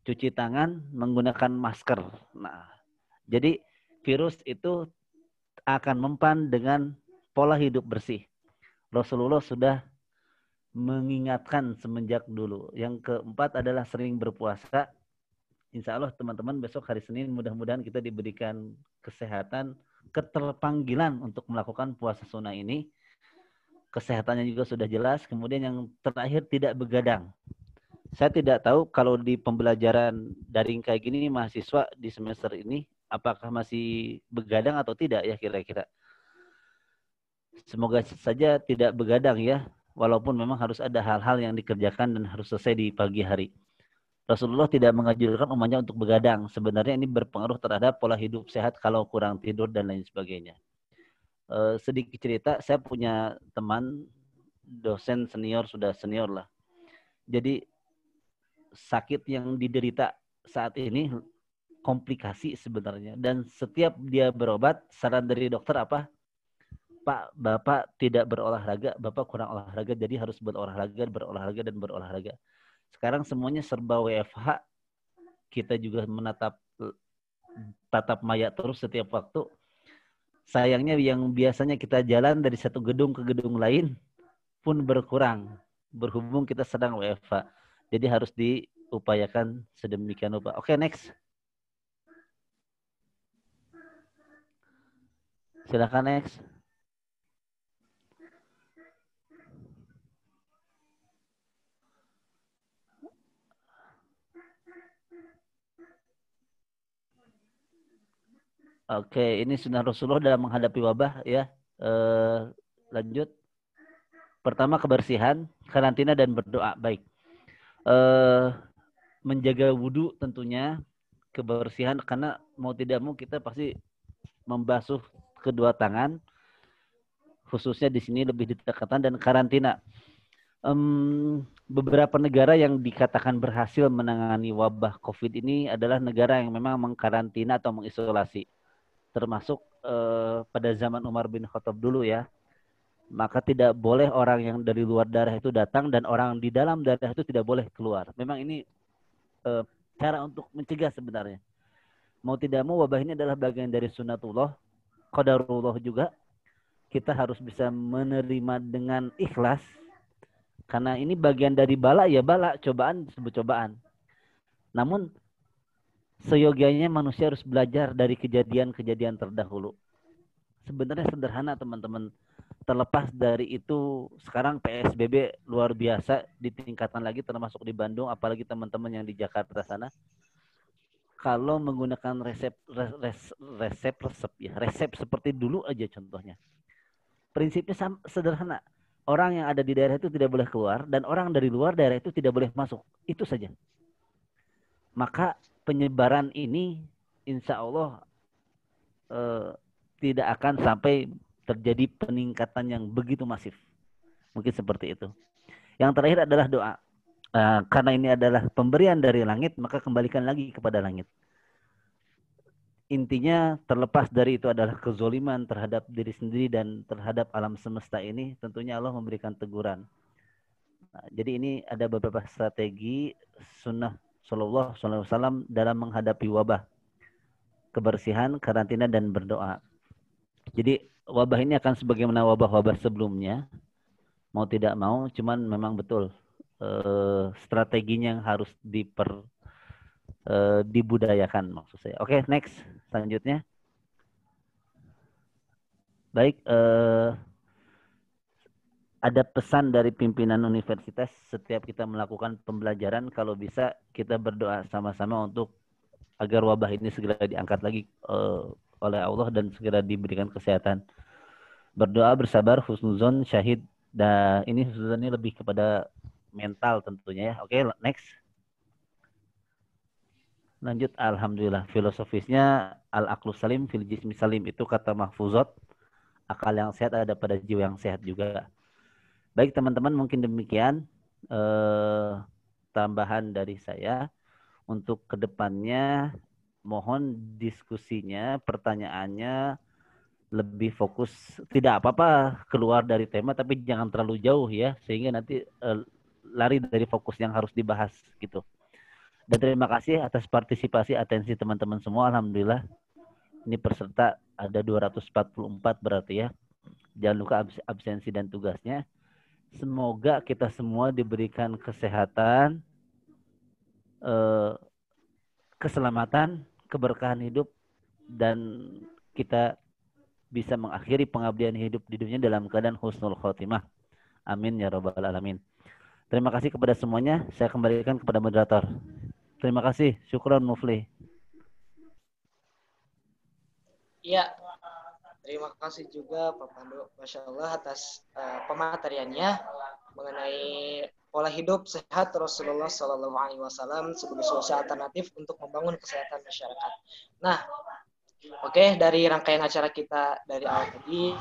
Cuci tangan, menggunakan masker. Nah, jadi virus itu akan mempan dengan pola hidup bersih. Rasulullah sudah mengingatkan semenjak dulu. Yang keempat adalah sering berpuasa. Insya Allah teman-teman besok hari Senin mudah-mudahan kita diberikan kesehatan, keterpanggilan untuk melakukan puasa sunnah ini. Kesehatannya juga sudah jelas. Kemudian yang terakhir tidak begadang. Saya tidak tahu kalau di pembelajaran daring kayak gini mahasiswa di semester ini apakah masih begadang atau tidak ya kira-kira. Semoga saja tidak begadang ya. Walaupun memang harus ada hal-hal yang dikerjakan dan harus selesai di pagi hari. Rasulullah tidak menganjurkan umatnya untuk begadang. Sebenarnya ini berpengaruh terhadap pola hidup sehat kalau kurang tidur dan lain sebagainya. Sedikit cerita, saya punya teman dosen senior, sudah senior lah. Jadi sakit yang diderita saat ini komplikasi sebenarnya. Dan setiap dia berobat, saran dari dokter apa? Pak, Bapak tidak berolahraga, Bapak kurang olahraga, jadi harus berolahraga dan berolahraga. Sekarang semuanya serba WFH, kita juga menatap tatap mayat terus setiap waktu. Sayangnya yang biasanya kita jalan dari satu gedung ke gedung lain pun berkurang, berhubung kita sedang WFH. Jadi harus diupayakan sedemikian rupa. Oke, next. Silakan next. Oke, ini sunnah Rasulullah dalam menghadapi wabah ya. Lanjut. Pertama kebersihan, karantina dan berdoa. Baik. Menjaga wudhu tentunya, kebersihan karena mau tidak mau kita pasti membasuh kedua tangan. Khususnya di sini lebih ditekankan dan karantina. Beberapa negara yang dikatakan berhasil menangani wabah COVID ini adalah negara yang memang mengkarantina atau mengisolasi. Termasuk pada zaman Umar bin Khattab dulu ya. Maka tidak boleh orang yang dari luar daerah itu datang dan orang di dalam daerah itu tidak boleh keluar. Memang ini cara untuk mencegah sebenarnya. mau tidak mau wabah ini adalah bagian dari sunnatullah, qadarullah juga. Kita harus bisa menerima dengan ikhlas. Karena ini bagian dari bala, ya bala, cobaan disebut cobaan. Namun seyogianya manusia harus belajar dari kejadian-kejadian terdahulu. Sebenarnya sederhana teman-teman. Terlepas dari itu, sekarang PSBB luar biasa ditingkatkan lagi termasuk di Bandung, apalagi teman-teman yang di Jakarta sana. Kalau menggunakan resep seperti dulu aja contohnya. Prinsipnya sederhana. Orang yang ada di daerah itu tidak boleh keluar dan orang dari luar daerah itu tidak boleh masuk. Itu saja. Maka penyebaran ini insya Allah tidak akan sampai terjadi peningkatan yang begitu masif. Mungkin seperti itu. Yang terakhir adalah doa. Karena ini adalah pemberian dari langit, maka kembalikan lagi kepada langit. Intinya terlepas dari itu adalah kezoliman terhadap diri sendiri dan terhadap alam semesta ini, tentunya Allah memberikan teguran. Jadi ini ada beberapa strategi sunnah Sallallahu Alaihi Wasallam dalam menghadapi wabah. Kebersihan, karantina, dan berdoa. Jadi wabah ini akan sebagaimana wabah-wabah sebelumnya. Mau tidak mau, cuman memang betul strateginya yang harus dibudayakan maksud saya. Oke, next. Selanjutnya. Baik, ada pesan dari pimpinan universitas setiap kita melakukan pembelajaran, kalau bisa kita berdoa sama-sama untuk agar wabah ini segera diangkat lagi oleh Allah dan segera diberikan kesehatan. Berdoa, bersabar, husnuzon, syahid. Dan ini husnuzon ini lebih kepada mental tentunya ya. Oke, next. Lanjut, alhamdulillah. Filosofisnya al-aqlu salim fil jismi salim, itu kata mahfuzat. Akal yang sehat ada pada jiwa yang sehat juga. Baik teman-teman, mungkin demikian tambahan dari saya. Untuk kedepannya mohon diskusinya, pertanyaannya lebih fokus. Tidak apa-apa keluar dari tema, tapi jangan terlalu jauh ya, sehingga nanti lari dari fokus yang harus dibahas gitu. Dan terima kasih atas partisipasi atensi teman-teman semua. Alhamdulillah ini peserta ada 244 berarti ya. Jangan lupa absensi dan tugasnya. Semoga kita semua diberikan kesehatan, keselamatan, keberkahan hidup, dan kita bisa mengakhiri pengabdian hidup di dunia dalam keadaan husnul khotimah. Amin ya rabbal alamin. Terima kasih kepada semuanya. Saya kembalikan kepada moderator. Terima kasih. Syukran Mufli. Iya. Terima kasih juga Pak Pandu, Masya Allah atas pemateriannya mengenai pola hidup sehat Rasulullah Sallallahu Alaihi Wasallam sebagai solusi alternatif untuk membangun kesehatan masyarakat. Nah, oke, dari rangkaian acara kita dari awal tadi,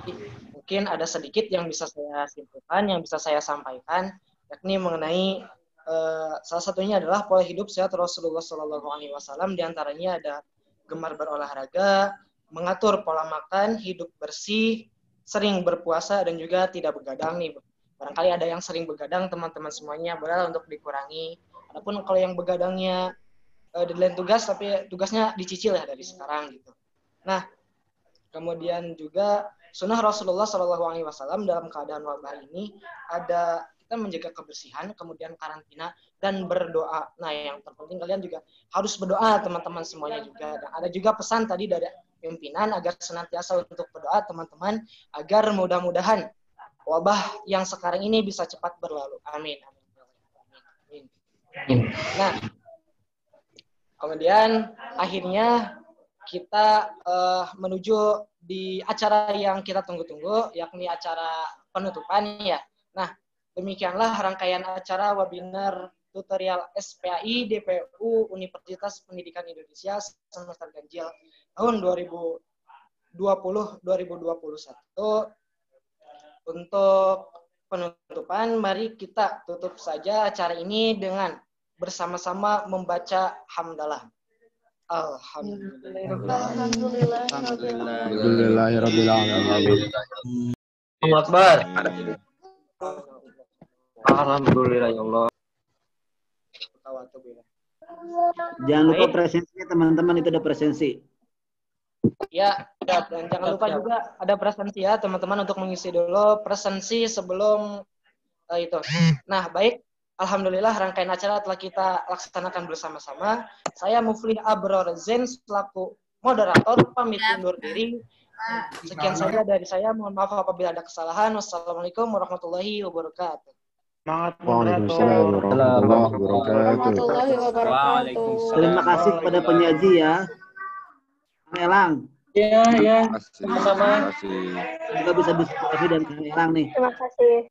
mungkin ada sedikit yang bisa saya simpulkan, yang bisa saya sampaikan, yakni mengenai salah satunya adalah pola hidup sehat Rasulullah Sallallahu Alaihi Wasallam. Di antaranya ada gemar berolahraga, mengatur pola makan, hidup bersih, sering berpuasa, dan juga tidak begadang nih. Barangkali ada yang sering begadang, teman-teman semuanya bolehlah untuk dikurangi. Adapun kalau yang begadangnya deadline tugas, tapi tugasnya dicicil ya dari sekarang gitu. Nah, kemudian juga sunnah Rasulullah SAW dalam keadaan wabah ini ada kita menjaga kebersihan, kemudian karantina, dan berdoa. Nah, yang terpenting kalian juga harus berdoa, teman-teman semuanya juga. Dan ada juga pesan tadi dari pimpinan agar senantiasa untuk berdoa, teman-teman, agar mudah-mudahan wabah yang sekarang ini bisa cepat berlalu. Amin. Amin. Nah, kemudian akhirnya kita menuju di acara yang kita tunggu-tunggu, yakni acara penutupan ya. Nah, demikianlah rangkaian acara webinar tutorial SPAI DPU Universitas Pendidikan Indonesia semester ganjil tahun 2020-2021. Untuk penutupan, mari kita tutup saja acara ini dengan bersama-sama membaca hamdalah. Alhamdulillahirrahmanirrahim. Allahu Akbar. Alhamdulillah ya Allah. Jangan lupa Baik. presensinya teman-teman, itu ada presensi. Ya, dan jangan lupa juga ada presensi ya teman-teman untuk mengisi dulu presensi sebelum itu. Nah, baik. Alhamdulillah rangkaian acara telah kita laksanakan bersama-sama. Saya Muflih Abror Zain selaku moderator pamit undur diri. Sekian saja dari saya. Mohon maaf apabila ada kesalahan. Wassalamualaikum warahmatullahi wabarakatuh. Waalaikumsalam warahmatullahi wabarakatuh. Terima kasih kepada penyaji ya. Kang Elang. Iya, iya. Sama-sama. Kita bisa diskusi dan Kang Elang nih. Terima kasih.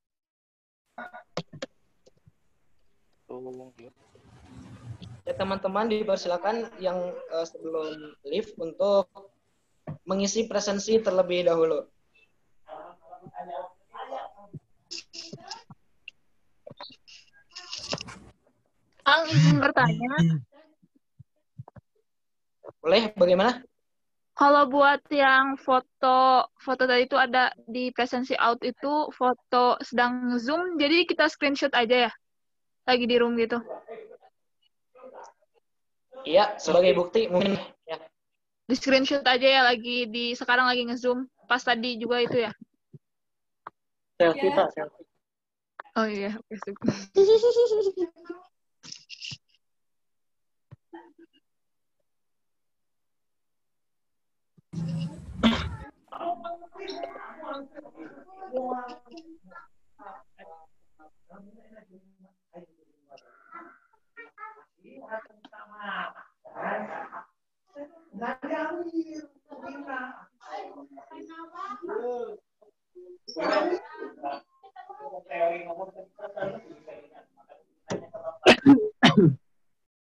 Ya teman-teman dipersilakan yang sebelum live untuk mengisi presensi terlebih dahulu. Ang izin bertanya, Boleh, bagaimana? kalau buat yang foto tadi itu ada di presensi out itu foto sedang zoom, jadi kita screenshot aja ya, lagi di room gitu. Iya, sebagai bukti mungkin ya. Di screenshot aja ya sekarang lagi nge-zoom, pas tadi juga itu ya. Selfie, Pak, selfie. Oh iya, oke.